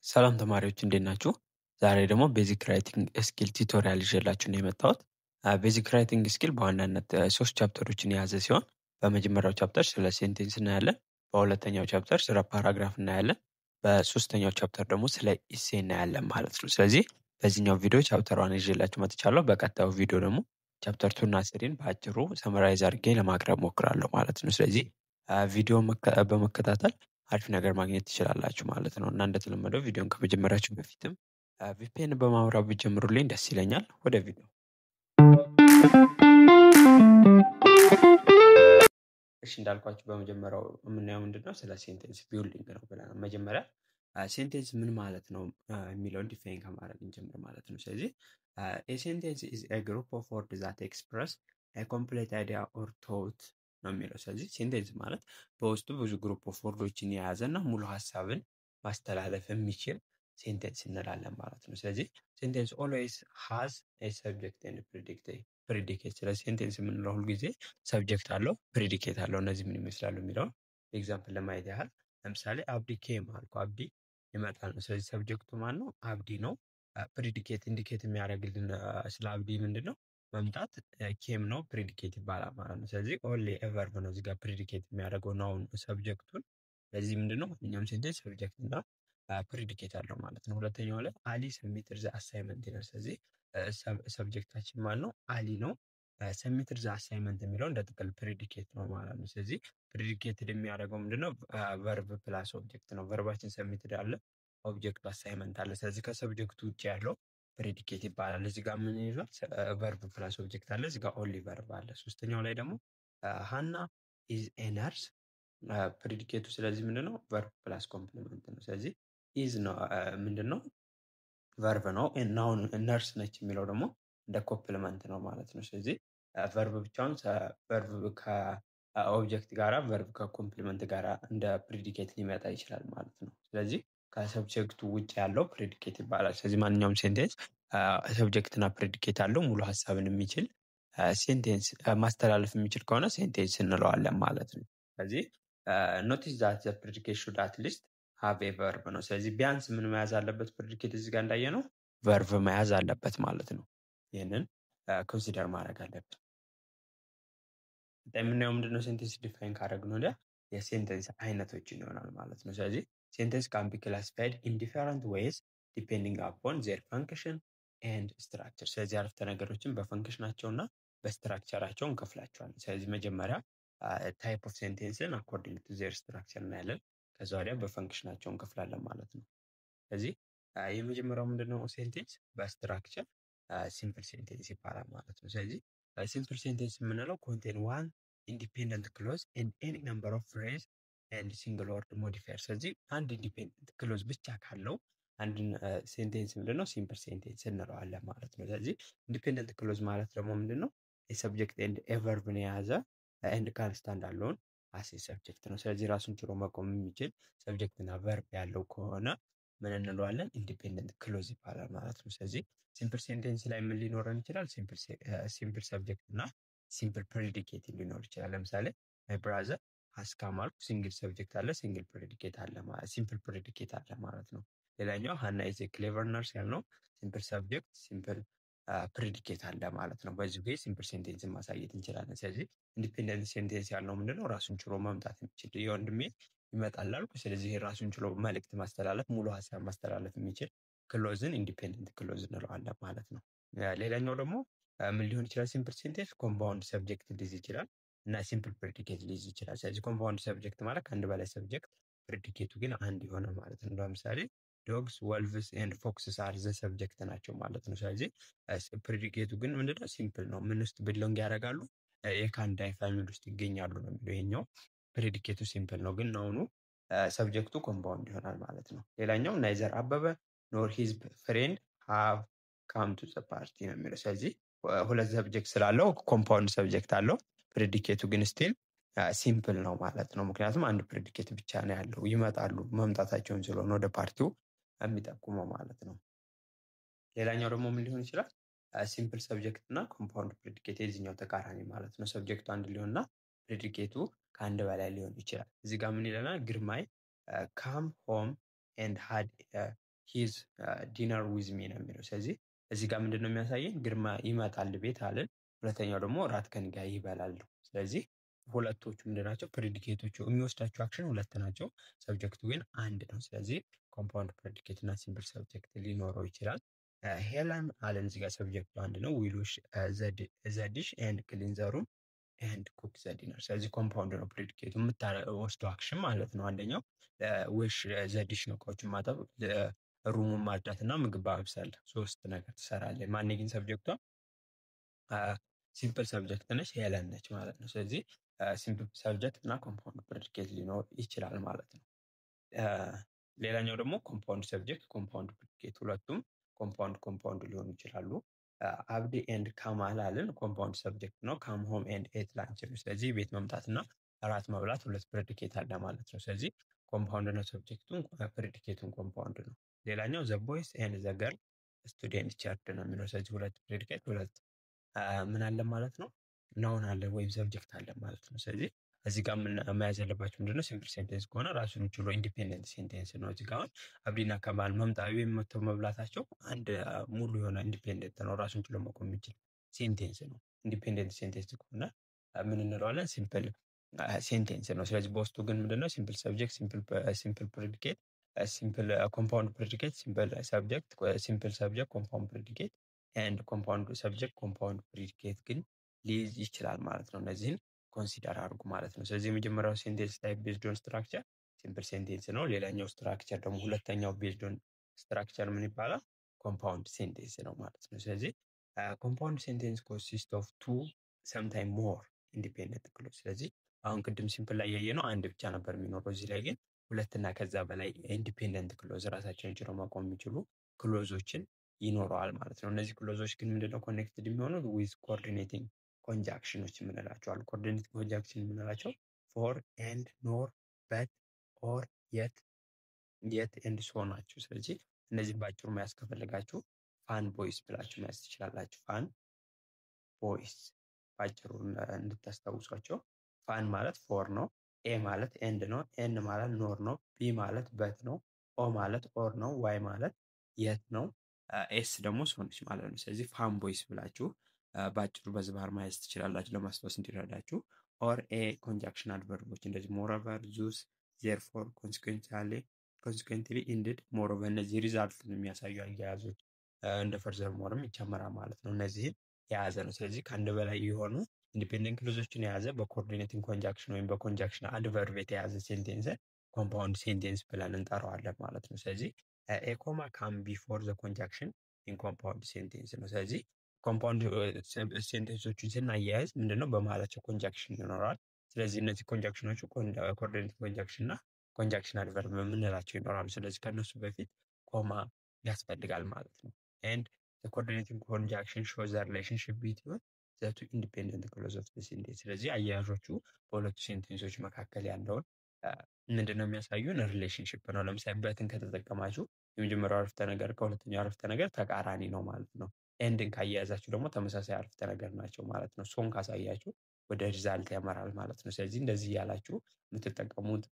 ሰላም ተማሪዎች እንዴት ናችሁ? ዛሬ ደግሞ ቤዚክ ራይቲንግ ስኪል ቲዩቶሪያል ይዤላችሁ ነው የመጣሁት። ቤዚክ ራይቲንግ ስኪል በዋናነት 3 ቻፕተሮችን የያዘ ሲሆን በመጀመሪያው ቻፕተር ስለ ሴንቴንስ እናያለን፣ በሁለተኛው ቻፕተር ስለ ፓራግራፍ እናያለን፣ በሶስተኛው ቻፕተር ደግሞ ስለ ኢሴ እናያለን ማለት ነው። ስለዚህ በዚህኛው ቪዲዮ ቻፕተር 1 ይዤላችሁ መጥቻለሁ። በቀጣዩ ቪዲዮ ደግሞ ቻፕተር 2 እና 3ን በአጭሩ ሰመራይዝ አድርጌ ለማቅረብ ሞክራለሁ ማለት ነው። ስለዚህ ቪዲዮ በመከታተል አሪፍ ነገር ማግኘት ትችላላችሁ ማለት ነው። እና እንደተለመደው ቪዲዮን ከመጀመራችሁ በፊትም ቪፒኤን በማብራት ብትጀምሩልኝ ደስ ይለኛል። ወደ ቪዲዮ። እሺ እንዳልኳችሁ በመጀመሪያው የምናየው ምንድነው ስለ ሴንቴንስ ቢልዲንግ ነው ብለናል። መጀመሪያ ሴንቴንስ ምን ማለት ነው የሚለውን ዲፋይን ከማድረግ እንጀምር ማለት ነው። ስለዚህ a sentence is a group of words that express a complete idea or thought ነው የሚለው። ስለዚህ ሴንቴንስ ማለት በውስጡ ብዙ ግሩፕ ኦፍ ወርዶችን የያዘና ሙሉ ሀሳብን ማስተላለፍ የሚችል ሴንቴንስ እንላለን ማለት ነው። ስለዚህ ሴንቴንስ ኦልዌይስ ሃዝ ኤ ሰብጀክት ኤንድ ፕሪዲኬት። ስለዚህ ሴንቴንስ የምንለው ሁልጊዜ ሰብጀክት አለው፣ ፕሪዲኬት አለው። እነዚህ ምን ይመስላሉ የሚለውን ኤግዛምፕል ለማየት ያህል ለምሳሌ አብዲ ኬም አልኩ፣ አብዲ ይመጣል ነው። ስለዚህ ሰብጀክቱ ማን ነው? አብዲ ነው። ፕሪዲኬት ኢንዲኬት የሚያደርግልን ስለ አብዲ ምንድን ነው? መምጣት ኬም ነው፣ ፕሪዲኬት ይባላል ማለት ነው። ስለዚህ ኦንሊ ቨርብ ነው እዚህ ጋር ፕሪዲኬት የሚያደርገው ናውን ሰብጀክቱን። ስለዚህ ምንድነው ማንኛውም ሴንቴንስ ሰብጀክት እና ፕሪዲኬት አለው ማለት ነው። ሁለተኛው ላይ አሊ ሰሚትድ ዘ አሳይመንት ይላል። ስለዚህ ሰብጀክታችን ማን ነው? አሊ ነው። ሰሚትድ ዘ አሳይመንት የሚለው እንደ ጥቅል ፕሪዲኬት ነው ማለት ነው። ስለዚህ ፕሪዲኬትድ የሚያደርገው ምንድነው? ቨርብ ፕላስ ኦብጀክት ነው። ቨርባችን ሰሚትድ አለ፣ ኦብጀክቱ አሳይመንት አለ። ስለዚህ ከሰብጀክቱ ውጭ ያለው ፕሬዲኬት ይባላል። እዚህ ጋር ምን ይዟል? ቨርብ ፕላስ ኦብጀክት አለ። እዚህ ጋር ኦንሊ ቨርብ አለ። ሶስተኛው ላይ ደግሞ ሃና ኢዝ ኤ ነርስ ፕሬዲኬቱ። ስለዚህ ምንድነው? ቨርብ ፕላስ ኮምፕሊመንት ነው። ስለዚህ ኢዝ ነው ምንድነው? ቨርብ ነው። ናውን ነርስ ነች የሚለው ደግሞ እንደ ኮምፕሊመንት ነው ማለት ነው። ስለዚህ ቨርብ ብቻውን ቨርብ ከኦብጀክት ጋራ ቨርብ ከኮምፕሊመንት ጋራ እንደ ፕሬዲኬት ሊመጣ ይችላል ማለት ነው። ስለዚህ ከሰብጀክቱ ውጭ ያለው ፕሬዲኬት ይባላል። ስለዚህ ማንኛውም ሴንቴንስ ሰብጀክት እና ፕሬዲኬት አለው ሙሉ ሀሳብን የሚችል ሴንቴንስ ማስተላለፍ የሚችል ከሆነ ሴንቴንስ እንለዋለን ማለት ነው። ስለዚህ ኖቲስ ዛት ዘ ፕሬዲኬት ሹድ አት ሊስት ሃቭ ኤ ቨርብ ነው። ስለዚህ ቢያንስ ምን መያዝ አለበት? ፕሬዲኬት እዚህ ጋር እንዳየ ነው ቨርብ መያዝ አለበት ማለት ነው። ይህንን ኮንሲደር ማድረግ አለብን። የምናየው ምንድነው? ሴንቴንስ ዲፋይን ካደረግን ወዲያ የሴንቴንስ አይነቶችን ይሆናል ማለት ነው። ስለዚህ ሴንቴንስ ካን ቢ ክላሲፋይድ ኢን ዲፈረንት ዌይስ ዲፔንዲንግ አፖን ዜር ፈንክሽን ኤንድ ስትራክቸር። ስለዚህ አረፍተ ነገሮችን በፈንክሽናቸው እና በስትራክቸራቸው እንከፍላቸዋለን። ስለዚህ መጀመሪያ ታይፕ ኦፍ ሴንቴንስን አኮርዲንግ ቱ ዜር ስትራክቸር እናያለን። ከዛ ወዲያ በፈንክሽናቸው እንከፍላለን ማለት ነው። ስለዚህ የመጀመሪያው ምንድነው? ሴንቴንስ በስትራክቸር ሲምፕል ሴንቴንስ ይባላል ማለት ነው። ስለዚህ ሲምፕል ሴንቴንስ የምንለው ኮንቴን ዋን ኢንዲፔንደንት ክሎዝ ኤንድ ኤኒ ነምበር ኦፍ ፍሬዝ ኤንድ ሲንግል ወርድ ሞዲፋየር። ስለዚህ አንድ ኢንዲፔንደንት ክሎዝ ብቻ ካለው አንድን ሴንቴንስ ምንድነው? ሲምፕል ሴንቴንስ እንለዋለን ማለት ነው። ስለዚህ ኢንዲፔንደንት ክሎዝ ማለት ደግሞ ምንድነው? የሰብጀክት ኤንድ ቨርብን የያዘ ኤንድ ካንስታንት አለውን አሴ ሰብጀክት ነው። ስለዚህ ራሱን ችሎ መቆም የሚችል ሰብጀክት እና ቨርብ ያለው ከሆነ ምን እንለዋለን? ኢንዲፔንደንት ክሎዝ ይባላል ማለት ነው። ስለዚህ ሲምፕል ሴንቴንስ ላይ ምን ሊኖረን ይችላል? ሲምፕል ሰብጀክት እና ሲምፕል ፕሬዲኬት ሊኖር ይችላል። ለምሳሌ ማይ ብራዘር ሃዝ ካም አልኩ፣ ሲንግል ሰብጀክት አለ፣ ሲንግል ፕሬዲኬት አለ ማለት ሲምፕል ፕሬዲኬት አለ ማለት ነው። ሌላኛው ሃና ኢዝ ኤ ክሌቨር ነርስ ያልነው ሲምፕል ሰብጀክት ሲምፕል ፕሬዲኬት አለ ማለት ነው። በዚህ ጊዜ ሲምፕል ሴንቴንስን ማሳየት እንችላለን። ስለዚህ ኢንዲፔንደንት ሴንቴንስ ያልነው ምንድነው? ራሱን ችሎ መምጣት የሚችል የወንድሜ ይመጣል አልኩ። ስለዚህ ራሱን ችሎ መልእክት ማስተላለፍ ሙሉ ሀሳብ ማስተላለፍ የሚችል ክሎዝን ኢንዲፔንደንት ክሎዝ እንለዋለን ማለት ነው። ሌላኛው ደግሞ ምን ሊሆን ይችላል? ሲምፕል ሴንቴንስ ኮምፓውንድ ሰብጀክት ሊይዝ ይችላል እና ሲምፕል ፕሬዲኬት ሊይዝ ይችላል። ስለዚህ ኮምፓውንድ ሰብጀክት ማለት ከአንድ በላይ ሰብጀክት ፕሬዲኬቱ ግን አንድ የሆነ ማለት ነው። ለምሳሌ ዶግስ ወልቭስ ኤንድ ፎክስስ አር ዘ ሰብጀክት ናቸው ማለት ነው። ስለዚህ ፕሬዲኬቱ ግን ምንድነው? ሲምፕል ነው። ምን ውስጥ ቢሎንግ ያደርጋሉ? የካንዳይ ፋሚሊ ውስጥ ይገኛሉ ነው የሚለው። ይሄኛው ፕሬዲኬቱ ሲምፕል ነው፣ ግን ናውኑ ሰብጀክቱ ኮምፓውንድ ይሆናል ማለት ነው። ሌላኛው ናይዘር አበበ ኖር ሂዝ ፍሬንድ ሃቭ ካም ቱ ዘ ፓርቲ ነው የሚለው። ስለዚህ ሁለት ሰብጀክት ስላለው ኮምፓውንድ ሰብጀክት አለው። ፕሬዲኬቱ ግን ስቲል ሲምፕል ነው ማለት ነው። ምክንያቱም አንድ ፕሬዲኬት ብቻ ነው ያለው፣ ይመጣሉ መምጣታቸውን ስለሆነ ወደ ፓርቲው የሚጠቁመው ማለት ነው። ሌላኛው ደግሞ ምን ሊሆን ይችላል? ሲምፕል ሰብጀክት እና ኮምፓውንድ ፕሬዲኬት የዚህኛው ተቃራኒ ማለት ነው። ሰብጀክቱ አንድ ሊሆንና ፕሬዲኬቱ ከአንድ በላይ ሊሆን ይችላል። እዚህ ጋር ምን ይለናል? ግርማይ ካም ሆም ኤንድ ሃድ ሂዝ ዲነር ዊዝ ሚ ነው የሚለው። ስለዚህ እዚህ ጋር ምንድን ነው የሚያሳየን? ግርማ ይመጣል ቤት አለን። ሁለተኛው ደግሞ እራት ከእኔ ጋር ይበላል ነው። ስለዚህ ሁለቶቹ ምንድን ናቸው? ፕሬዲኬቶቹ የሚወስዳቸው አክሽን ሁለት ናቸው። ሰብጀክቱ ግን አንድ ነው። ስለዚህ ኮምፓውንድ ፕሬዲኬት እና ሲምፕል ሰብጀክት ሊኖረው ይችላል። ሄለን አለን እዚህ ጋር ሰብጀክቱ አንድ ነው። ዊል ዋሽ ዘ ዲሽ ኤንድ ክሊን ዘ ሩም ኤንድ ኩክ ዘ ዲነር። ስለዚህ ኮምፓውንድ ነው ፕሬዲኬቱ የምትወስደው አክሽን ማለት ነው። አንደኛው ዊሽ ዘ ዲሽ ነው፣ እቃዎችን ማጠብ፣ ሩሙን ማጽዳት እና ምግብ ማብሰል። ሶስት ነገር ትሰራለች። ማን ግን ሰብጀክቷ ሲምፕል ሰብጀክት ነች፣ ሄለን ነች ማለት ነው። ስለዚህ ሲምፕል ሰብጀክት እና ኮምፓውንድ ፕሬዲኬት ሊኖር ይችላል ማለት ነው። ሌላኛው ደግሞ ኮምፓውንድ ሰብጀክት ኮምፓውንድ ፕሬዲኬት፣ ሁለቱም ኮምፓውንድ ሊሆኑ ይችላሉ። አብዲ ኤንድ ካማል አለን ኮምፓውንድ ሰብጀክት ነው። ካም ሆም ኤንድ ኤት ላንች ነው። ስለዚህ ቤት መምጣትና እራት መብላት ሁለት ፕሬዲኬት አለ ማለት ነው። ስለዚህ ኮምፓውንድ ነው ሰብጀክቱን፣ ፕሬዲኬቱን ኮምፓውንድ ነው። ሌላኛው ዘ ቦይስ ኤንድ ዘ ገርል ስቱደንት ቸርች ነው የሚለው። ስለዚህ ሁለት ፕሬዲኬት ሁለት ምን አለ ማለት ነው? ናውን አለ ወይም ሰብጀክት አለ ማለት ነው። ስለዚህ እዚህ ጋር መያዝ ያለባቸው ምንድነው? ሲምፕል ሴንቴንስ ከሆነ ራሱን ችሎ ኢንዲፔንደንት ሴንቴንስ ነው። እዚህ ጋር አሁን አብዲና ከማል መጥተው መብላታቸው አንድ ሙሉ የሆነ ኢንዲፔንደንት ነው፣ ራሱን ችሎ መቆም የሚችል ሴንቴንስ ነው። ኢንዲፔንደንት ሴንቴንስ ከሆነ ምን እንለዋለን? ሲምፕል ሴንቴንስ ነው። ስለዚህ በውስጡ ግን ምንድነው? ሲምፕል ሰብጀክት፣ ሲምፕል ፕሬዲኬት፣ ሲምፕል ኮምፓውንድ ፕሬዲኬት፣ ሲምፕል ሰብጀክት፣ ሲምፕል ሰብጀክት፣ ኮምፓውንድ ፕሬዲኬት ኤንድ ኮምፓውንድ ሰብጀክት ኮምፓውንድ ፕሬዲኬት ግን ሊይዝ ይችላል ማለት ነው። እነዚህን ኮንሲደር አድርጉ ማለት ነው። ስለዚህ የመጀመሪያው ሴንቴንስ ታይፕ ቤዝድ ኦን ስትራክቸር ሲምፕል ሴንቴንስ ነው። ሌላኛው ስትራክቸር ደግሞ ሁለተኛው ቤዝድ ኦን ስትራክቸር ምን ይባላል? ኮምፓውንድ ሴንቴንስ ነው ማለት ነው። ስለዚህ ኮምፓውንድ ሴንቴንስ ኮንሲስት ኦፍ ቱ ሰምታይም ሞር ኢንዲፔንደንት ክሎዝ። ስለዚህ አሁን ቅድም ሲምፕል ላይ ያየነው አንድ ብቻ ነበር የሚኖረው። እዚህ ላይ ግን ሁለትና ከዛ በላይ ኢንዲፔንደንት ክሎዝ ራሳቸውን ችለው ማቆም የሚችሉ ክሎዞችን ይኖረዋል ማለት ነው። እነዚህ ክሎዞች ግን ምንድነው ኮኔክትድ የሚሆኑት ዊዝ ኮኦርዲኔቲንግ ኮንጃክሽኖች የምንላቸው አሉ። ኮኦርዲኔቲንግ ኮንጃክሽን የምንላቸው ፎር ኤንድ፣ ኖር፣ በት፣ ኦር፣ የት ኤንድ ሶ ናቸው። ስለዚህ እነዚህ ባጭሩ መያዝ ከፈለጋችሁ ፋን ቦይስ ብላችሁ መያዝ ትችላላችሁ። ፋን ቦይስ ባጭሩ እንድታስታውሷቸው። ፋን ማለት ፎር ነው። ኤ ማለት ኤንድ ነው። ኤን ማለት ኖር ነው። ቢ ማለት በት ነው። ኦ ማለት ኦር ነው። ዋይ ማለት የት ነው። ኤስ ደግሞ ሶ ነች ማለት ነው። ስለዚህ ፋን ቦይስ ብላችሁ ባጭሩ በዚህ ባህር ማየት ትችላላችሁ ለማስታወስ እንዲረዳችሁ። ኦር ኤ ኮንጃክሽን አድቨርቦች እንደዚህ ሞሮቨር፣ ዙስ፣ ዜርፎር፣ ኮንሲኩዌንትሊ፣ ኢንድድ፣ ሞሮቨር እነዚህ ሪዛልት የሚያሳዩ አያያዞች እንደ ፈርዘር ሞርም ይጨመራል ማለት ነው። እነዚህን የያዘ ነው። ስለዚህ ከአንድ በላይ የሆኑ ኢንዲፔንደንት ክሎዞችን የያዘ በኮኦርዲኔቲንግ ኮንጃክሽን ወይም በኮንጃክሽን አድቨርብ የተያዘ ሴንቴንስ ኮምፓውንድ ሴንቴንስ ብለን እንጠራዋለን ማለት ነው። ስለዚህ ኤ ኮማ ካም ቢፎር ዘ ኮንጃክሽን ኢን ኮምፓውንድ ሴንቴንስ ነው። ስለዚህ ኮምፓውንድ ሴንቴንሶችን ስናያይዝ ምንድነው በመሀላቸው ኮንጃክሽን ይኖራል። ስለዚህ እነዚህ ኮንጃክሽኖቹ ኮኦርዲኔቲንግ ኮንጃክሽን እና ኮንጃክሽን አድቨርብ የምንላቸው ይኖራሉ። ስለዚህ ከነሱ በፊት ኮማ ያስፈልጋል ማለት ነው። ኤንድ ኮኦርዲኔቲንግ ኮንጃክሽን ሾዝ ዘ ሪሌሽንሺፕ ቢትዊን ዘ ቱ ኢንዲፔንደንት ክሎዝ ኦፍ ዘ ሴንቴንስ። ስለዚህ አያያዦቹ በሁለቱ ሴንቴንሶች መካከል ያለውን ምንድነው የሚያሳዩን? ሪሌሽንሺፕ ነው። ለምሳሌ በትን ከተጠቀማችሁ የመጀመሪያው አረፍተ ነገር ከሁለተኛው አረፍተ ነገር ተቃራኒ ነው ማለት ነው። ኤንድን ካያያዛችሁ ደግሞ ተመሳሳይ አረፍተ ነገር ናቸው ማለት ነው። ሶን ካሳያችሁ ወደ ሪዛልት ያመራል ማለት ነው። ስለዚህ እንደዚህ ያላችሁ የምትጠቀሙት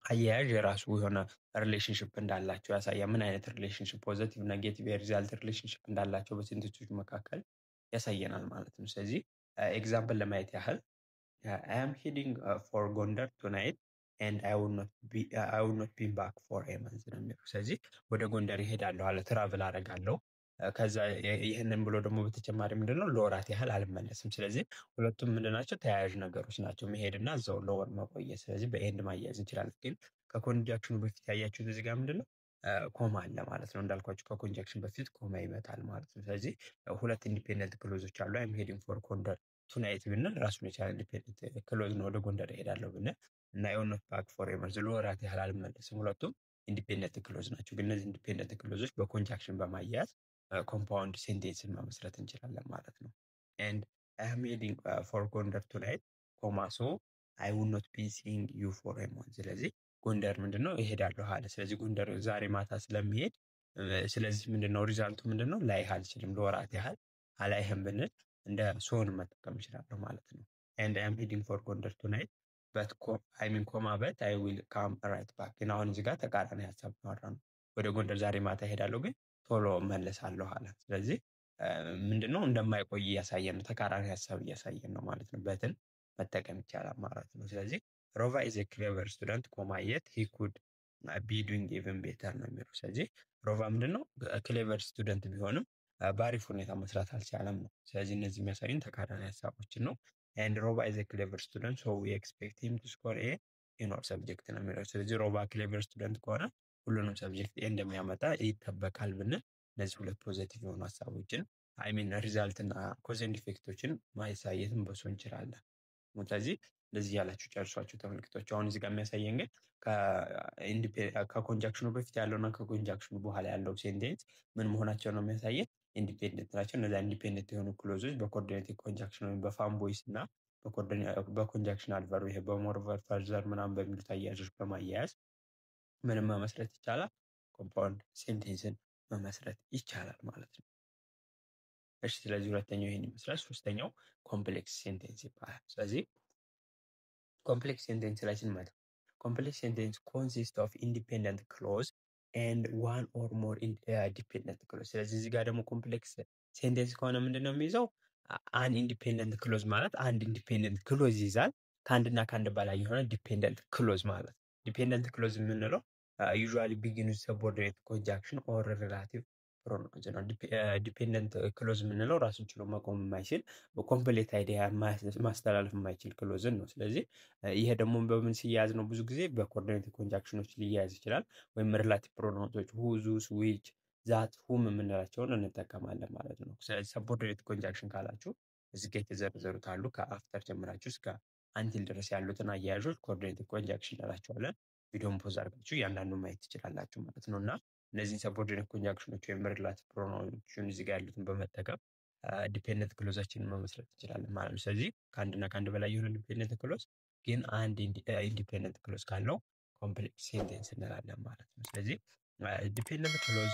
አያያዥ የራሱ የሆነ ሪሌሽንሽፕ እንዳላቸው ያሳያል። ምን አይነት ሪሌሽንሽፕ ፖዚቲቭ፣ ኔጌቲቭ የሪዛልት ሪሌሽንሽፕ እንዳላቸው በሴንቴንሶች መካከል ያሳየናል ማለት ነው። ስለዚህ ኤግዛምፕል ለማየት ያህል አይ አም ሄዲንግ ፎር ጎንደር ቱናይት ኤንድ አይ ውል ኖት ቢ ባክ ፎር ኤ መንዝ ነው የሚለው። ስለዚህ ወደ ጎንደር ይሄዳለሁ አለ፣ ትራቭል አደርጋለሁ። ከዛ ይህንን ብሎ ደግሞ በተጨማሪ ምንድነው ለወራት ያህል አልመለስም። ስለዚህ ሁለቱም ምንድናቸው? ተያያዥ ነገሮች ናቸው፣ መሄድና እዛው ለወር መቆየት። ስለዚህ በኤንድ ማያያዝ እንችላለን። ግን ከኮንጃክሽኑ በፊት ያያችሁት እዚህ ጋር ምንድነው ኮማ አለ ማለት ነው። እንዳልኳችሁ ከኮንጃክሽን በፊት ኮማ ይመጣል ማለት ነው። ስለዚህ ሁለት ኢንዲፔንደንት ክሎዞች አሉ። አይም ሄዲንግ ፎር ጎንደር ቱናይት ብንል ራሱን የቻለ ኢንዲፔንደንት ክሎዝ ነው። ወደ ጎንደር እሄዳለሁ ብንል እና አይ ዊል ኖት ባክ ፎር ኤ መንዝ ለወራት ያህል አልመለስም። ሁለቱም ኢንዲፔንደንት ክሎዝ ናቸው። ግን እነዚህ ኢንዲፔንደንት ክሎዞች በኮንጃክሽን በማያያዝ ኮምፓውንድ ሴንቴንስን መመስረት እንችላለን ማለት ነው። ኤንድ አይ አም ሄዲንግ ፎር ጎንደር ቱናይት ኮማ ሶ አይ ውል ኖት ቢ ሲንግ ዩ ፎር ኤ መንዝ። ስለዚህ ጎንደር ምንድነው እሄዳለሁ አለ። ስለዚህ ጎንደር ዛሬ ማታ ስለሚሄድ ስለዚህ ምንድነው ሪዛልቱ ምንድነው ላይህ አልችልም፣ ለወራት ያህል አላይህም ብንል እንደ ሶን መጠቀም ይችላለሁ ማለት ነው። ኤንድ አይ አም ሄዲንግ ፎር ጎንደር ቱናይት በት አይ ሚን ኮማ በት አይ ዊል ካም ራይት ባክ። ግን አሁን እዚህ ጋር ተቃራኒ ሀሳብ ማወራ ነው። ወደ ጎንደር ዛሬ ማታ እሄዳለሁ ግን ቶሎ እመለሳለሁ አለ። ስለዚህ ምንድነው እንደማይቆይ እያሳየን ነው። ተቃራኒ ሀሳብ እያሳየን ነው ማለት ነው። በትን መጠቀም ይቻላል ማለት ነው። ስለዚህ ሮቫ ኢዝ ኤ ክሌቨር ስቱደንት ኮማ የት ሂ ኩድ ቢ ዱይንግ ኢቭን ቤተር ነው የሚለው። ስለዚህ ሮቫ ምንድነው ክሌቨር ስቱደንት ቢሆንም በአሪፍ ሁኔታ መስራት አልቻለም ነው። ስለዚህ እነዚህ የሚያሳዩን ተቃራኒ ሀሳቦችን ነው። ኤንድ ሮባ ኢዝ ኤ ክሌቨር ስቱደንት ሶ ዊ ኤክስፔክት ሂም ቱ ስኮር ኤ ኢን ኦል ሰብጀክት ነው የሚለው። ስለዚህ ሮባ ክሌቨር ስቱደንት ከሆነ ሁሉንም ሰብጀክት ኤ እንደሚያመጣ ይጠበቃል ብንል እነዚህ ሁለት ፖዘቲቭ የሆኑ ሀሳቦችን አይ ሚን ሪዛልት እና ኮዝ ኤንድ ኢፌክቶችን ማሳየትም በሱ እንችላለን። ስለዚህ እንደዚህ ያላችሁ ጨርሷችሁ ተመልክቷቸው። አሁን እዚህ ጋር የሚያሳየን ግን ከኮንጃክሽኑ በፊት ያለውና ከኮንጃክሽኑ በኋላ ያለው ሴንቴንስ ምን መሆናቸው ነው የሚያሳየን ኢንዲፔንደንት ናቸው። እነዛ ኢንዲፔንደንት የሆኑ ክሎዞች በኮኦርዲኔቲቭ ኮንጃክሽን ወይም በፋም ቦይስ እና በኮንጃክሽናል ቨርብ ይሄ በሞር ቨርብ ፈርዘር ምናምን በሚሉት አያያዞች በማያያዝ ምንም መመስረት ይቻላል፣ ኮምፓውንድ ሴንቴንስን መመስረት ይቻላል ማለት ነው። እሺ ስለዚህ ሁለተኛው ይሄን ይመስላል። ሶስተኛው ኮምፕሌክስ ሴንቴንስ ይባላል። ስለዚህ ኮምፕሌክስ ሴንቴንስ ላይ ስንመጣ ኮምፕሌክስ ሴንቴንስ ኮንሲስት ኦፍ ኢንዲፔንደንት ክሎዝ ኤንድ ዋን ኦር ሞር ዲፔንደንት ክሎዝ። ስለዚህ እዚህ ጋር ደግሞ ኮምፕሌክስ ሴንቴንስ ከሆነ ምንድነው የሚይዘው? አን ኢንዲፔንደንት ክሎዝ ማለት አንድ ኢንዲፔንደንት ክሎዝ ይይዛል። ከአንድና ከአንድ በላይ የሆነ ዲፔንደንት ክሎዝ ማለት። ዲፔንደንት ክሎዝ የምንለው ዩዥዋሊ ቢጊን ዊዝ ሰቦርዲኔት ኮንጃክሽን ኦር ሪላቲቭ ፕሮናውንስ ነው። ዲፔንደንት ክሎዝ የምንለው ራሱን ችሎ መቆም የማይችል ኮምፕሌት አይዲያ ማስተላለፍ የማይችል ክሎዝን ነው። ስለዚህ ይሄ ደግሞ በምን ሲያያዝ ነው? ብዙ ጊዜ በኮኦርዲኔት ኮንጃክሽኖች ሊያያዝ ይችላል። ወይም ሪላቲቭ ፕሮናውንሶች ሁ፣ ዙስ፣ ዊች፣ ዛት፣ ሁም የምንላቸውን እንጠቀማለን ማለት ነው። ስለዚህ ሰቦርዲኔት ኮንጃክሽን ካላችሁ እዚህ ጋር የተዘረዘሩት አሉ። ከአፍተር ጀምራችሁ እስከ አንቲል ድረስ ያሉትን አያያዦች ኮኦርዲኔት ኮንጃክሽን እንላቸዋለን። ቪዲዮን ፖዝ አድርጋችሁ እያንዳንዱ ማየት ትችላላችሁ ማለት ነው። እና እነዚህን ሰቦርዲኔት ኮንጃክሽኖች ወይም ሪላቲቭ ፕሮናውንሶችን እዚህ ጋር ያሉትን በመጠቀም ዲፔንደንት ክሎዛችንን መመስረት እንችላለን ማለት ነው። ስለዚህ ከአንድና ከአንድ በላይ የሆነ ዲፔንደንት ክሎዝ ግን አንድ ኢንዲፔንደንት ክሎዝ ካለው ኮምፕሌክስ ሴንቴንስ እንላለን ማለት ነው። ስለዚህ ዲፔንደንት ክሎዝ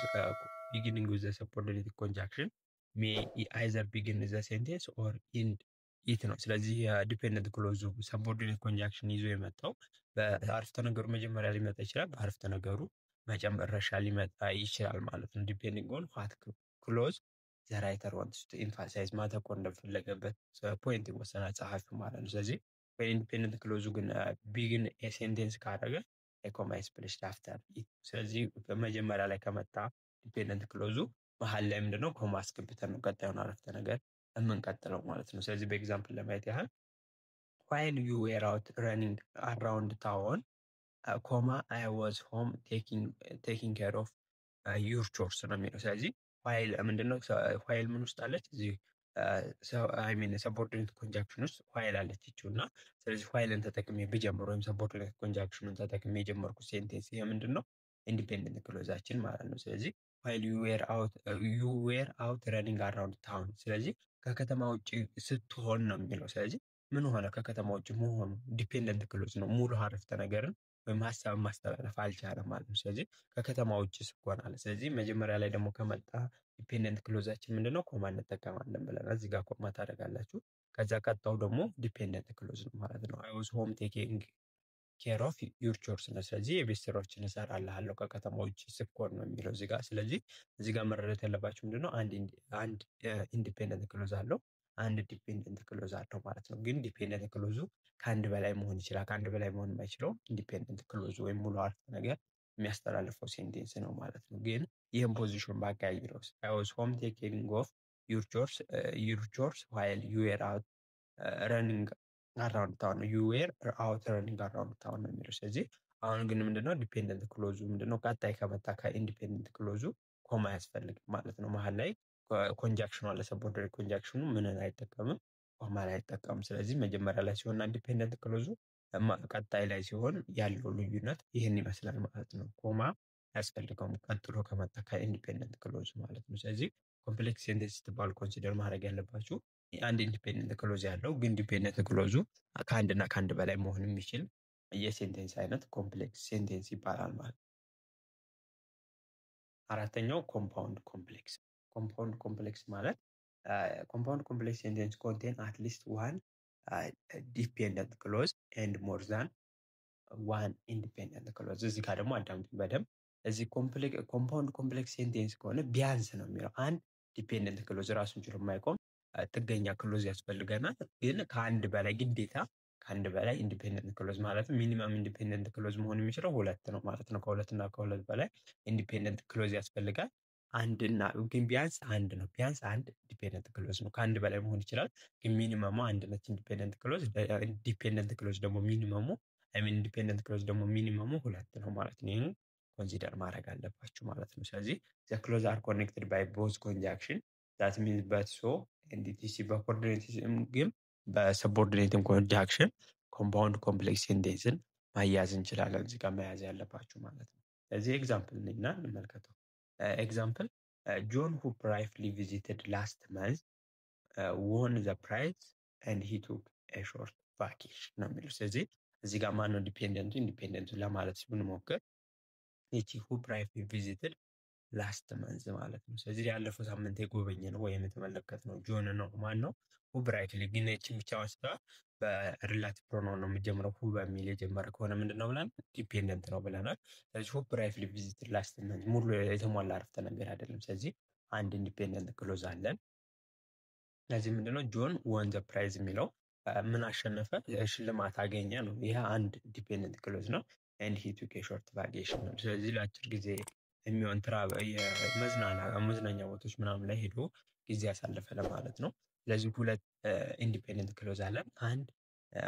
ቢጊኒንግ ዊዝ ሰቦርዲኔት ኮንጃክሽን ሜይ አይዘር ቢጊን ዘ ሴንቴንስ ኦር ኢንድ ኢት ነው። ስለዚህ ዲፔንደንት ክሎዙ ሰቦርዲኔት ኮንጃክሽን ይዞ የመጣው በአረፍተ ነገሩ መጀመሪያ ሊመጣ ይችላል፣ በአረፍተ ነገሩ መጨረሻ ሊመጣ ይችላል ማለት ነው። ዲፔንዲንግ ኦን ዋት ክሎዝ ዘ ራይተር ዋንትስ ቱ ኤምፋሳይዝ ማተኮር እንደፈለገበት ፖይንት ይወሰናል ጸሐፊው ማለት ነው። ስለዚህ በኢንዲፔንደንት ክሎዙ ግን ቢግን ሴንቴንስ ካደረገ ኮማ ኢዝ ፕሌስድ አፍተር ኢት። ስለዚህ በመጀመሪያ ላይ ከመጣ ዲፔንደንት ክሎዙ መሀል ላይ ምንድነው ኮማ አስገብተን ነው ቀጣዩን አረፍተ ነገር የምንቀጥለው ማለት ነው። ስለዚህ በኤግዛምፕል ለማየት ያህል while you were out running around town, ኮማ I was home taking care of your chores ነው የሚለው። ስለዚህ while ምንድነው while ምን ውስጥ አለች? እዚህ አይ ሚን ሰቦርዲኔት ኮንጃክሽን ውስጥ while አለች ይችው እና ስለዚህ whileን ተጠቅሜ ብጀምር ወይም ሰቦርዲኔት ኮንጃክሽኑን ተጠቅሜ የጀመርኩት ሴንቴንስ ይሄ ምንድነው ኢንዲፔንደንት ክሎዛችን ማለት ነው። ስለዚህ while you were out running around town። ስለዚህ ከከተማ ውጭ ስትሆን ነው የሚለው። ስለዚህ ምን ሆነ? ከከተማ ውጭ መሆኑ ዲፔንደንት ክሎዝ ነው። ሙሉ አረፍተ ነገርን ወይም ሀሳብን ማስተላለፍ አልቻለም ማለት ነው። ስለዚህ ከከተማ ውጭ ስትሆን አለ። ስለዚህ መጀመሪያ ላይ ደግሞ ከመጣ ዲፔንደንት ክሎዛችን ምንድነው ኮማ እንጠቀማለን ብለን እዚህ ጋር ኮማ ታደርጋላችሁ። ከዛ ቀጣው ደግሞ ዲፔንደንት ክሎዝ ነው ማለት ነው። I was home taking care of your chores ነው። ስለዚህ የቤት ስራዎችን እሰራልሃለሁ ከከተማ ውጭ ስትሆን ነው የሚለው እዚህ ጋር። ስለዚህ እዚህ ጋር መረዳት ያለባችሁ ምንድነው አንድ ኢንዲፔንደንት ክሎዝ አለው፣ አንድ ዲፔንደንት ክሎዝ አለው ማለት ነው። ግን ዲፔንደንት ክሎዙ ከአንድ በላይ መሆን ይችላል። ከአንድ በላይ መሆን የማይችለው ኢንዲፔንደንት ክሎዙ ወይም ሙሉ አረፍተ ነገር የሚያስተላልፈው ሴንቴንስ ነው ማለት ነው። ግን ይህም ፖዚሽን ባቀያይረው I was home taking of your chores while you were out running around town you were out running around town ነው የሚለው። ስለዚህ አሁን ግን ምንድነው ዲፔንደንት ክሎዙ ምንድነው ቀጣይ ከመጣ ከኢንዲፔንደንት ክሎዙ ኮማ ያስፈልግ ማለት ነው። መሀል ላይ ኮንጃክሽኑ አለ። ሰቦርዲኔት ኮንጃክሽኑ ምንን አይጠቀምም? ኮማን አይጠቀምም። ስለዚህ መጀመሪያ ላይ ሲሆን ኢንዲፔንደንት ክሎዙ ቀጣይ ላይ ሲሆን ያለው ልዩነት ይህን ይመስላል ማለት ነው። ኮማ አያስፈልገውም ቀጥሎ ከመጣ ከኢንዲፔንደንት ክሎዝ ማለት ነው። ስለዚህ ኮምፕሌክስ ሴንቴንስ ስትባሉ ኮንሲደር ማድረግ ያለባችሁ አንድ ኢንዲፔንደንት ክሎዝ ያለው ግን ዲፔንደንት ክሎዙ ከአንድና ከአንድ በላይ መሆን የሚችል የሴንቴንስ አይነት ኮምፕሌክስ ሴንቴንስ ይባላል ማለት ነው። አራተኛው ኮምፓውንድ ኮምፕሌክስ። ኮምፓውንድ ኮምፕሌክስ ማለት ኮምፓውንድ ኮምፕሌክስ ሴንቴንስ ኮንቴን አትሊስት ዋን ዲፔንደንት ክሎዝ ኤንድ ሞር ዛን ዋን ኢንዲፔንደንት ክሎዝ። እዚህ ጋር ደግሞ አዳምጡኝ በደንብ። እዚህ ኮምፓውንድ ኮምፕሌክስ ሴንቴንስ ከሆነ ቢያንስ ነው የሚለው አንድ ዲፔንደንት ክሎዝ ራሱን ችሎ የማይቆም ጥገኛ ክሎዝ ያስፈልገናል። ግን ከአንድ በላይ ግዴታ ከአንድ በላይ ኢንዲፔንደንት ክሎዝ ማለት ሚኒመም ኢንዲፔንደንት ክሎዝ መሆን የሚችለው ሁለት ነው ማለት ነው። ከሁለትና ከሁለት በላይ ኢንዲፔንደንት ክሎዝ ያስፈልጋል። አንድና ግን ቢያንስ አንድ ነው። ቢያንስ አንድ ዲፔንደንት ክሎዝ ነው። ከአንድ በላይ መሆን ይችላል። ግን ሚኒመሙ አንድ ነች ኢንዲፔንደንት ክሎዝ። ዲፔንደንት ክሎዝ ደግሞ ሚኒመሙ ኢንዲፔንደንት ክሎዝ ደግሞ ሚኒመሙ ሁለት ነው ማለት ነው። ይህን ኮንሲደር ማድረግ አለባችሁ ማለት ነው። ስለዚህ ዘ ክሎዝ አር ኮኔክትድ ባይ ቦዝ ኮንጃክሽን ዛት ሚንስ በት ሶ ኤንዲቲሲ በኮኦርዲኔትም ግን በሰቦርዲኔትም ኮንጃክሽን ኮምፓውንድ ኮምፕሌክስ ሴንቴንስን ማያዝ እንችላለን። እዚህ ጋር መያዝ ያለባችሁ ማለት ነው። ስለዚህ ኤግዛምፕል እና እንመልከተው። ኤግዛምፕል ጆን ሁ ብራይፍሊ ቪዚትድ ላስት መንዝ won the prize and he took a short vacation ነው የሚለው። ስለዚህ እዚህ ጋር ማነው ዲፔንደንቱ? ኢንዲፔንደንቱ ለማለት ብንሞክር ይቺ ሁ ብራይፍሊ ቪዚትድ ላስት መንዝ ማለት ነው። ስለዚህ ያለፈው ሳምንት የጎበኘ ነው ወይም የተመለከት ነው ጆን ነው። ማን ነው? ሁ ብራይትሊ ግን ይቺን ብቻ ወስዳ በሪላቲቭ ፕሮናውን ነው የሚጀምረው። ሁ በሚል የጀመረ ከሆነ ምንድን ነው ብለን ዲፔንደንት ነው ብለናል። ስለዚህ ሁ ብራይትሊ ቪዚትድ ላስት መንዝ ሙሉ የተሟላ አረፍተ ነገር አይደለም። ስለዚህ አንድ ኢንዲፔንደንት ክሎዝ አለን። ስለዚህ ምንድነው ጆን ወን ዘ ፕራይዝ የሚለው ምን አሸነፈ? ሽልማት አገኘ ነው። ይህ አንድ ዲፔንደንት ክሎዝ ነው። ኤንድ ሂ ቱክ ኤ ሾርት ቫኬሽን ነው። ስለዚህ ለአጭር ጊዜ የሚሆን መዝናኛ ቦታዎች ምናምን ላይ ሄዶ ጊዜ ያሳለፈ ለማለት ነው። ስለዚህ ሁለት ኢንዲፔንደንት ክሎዝ አለን። አንድ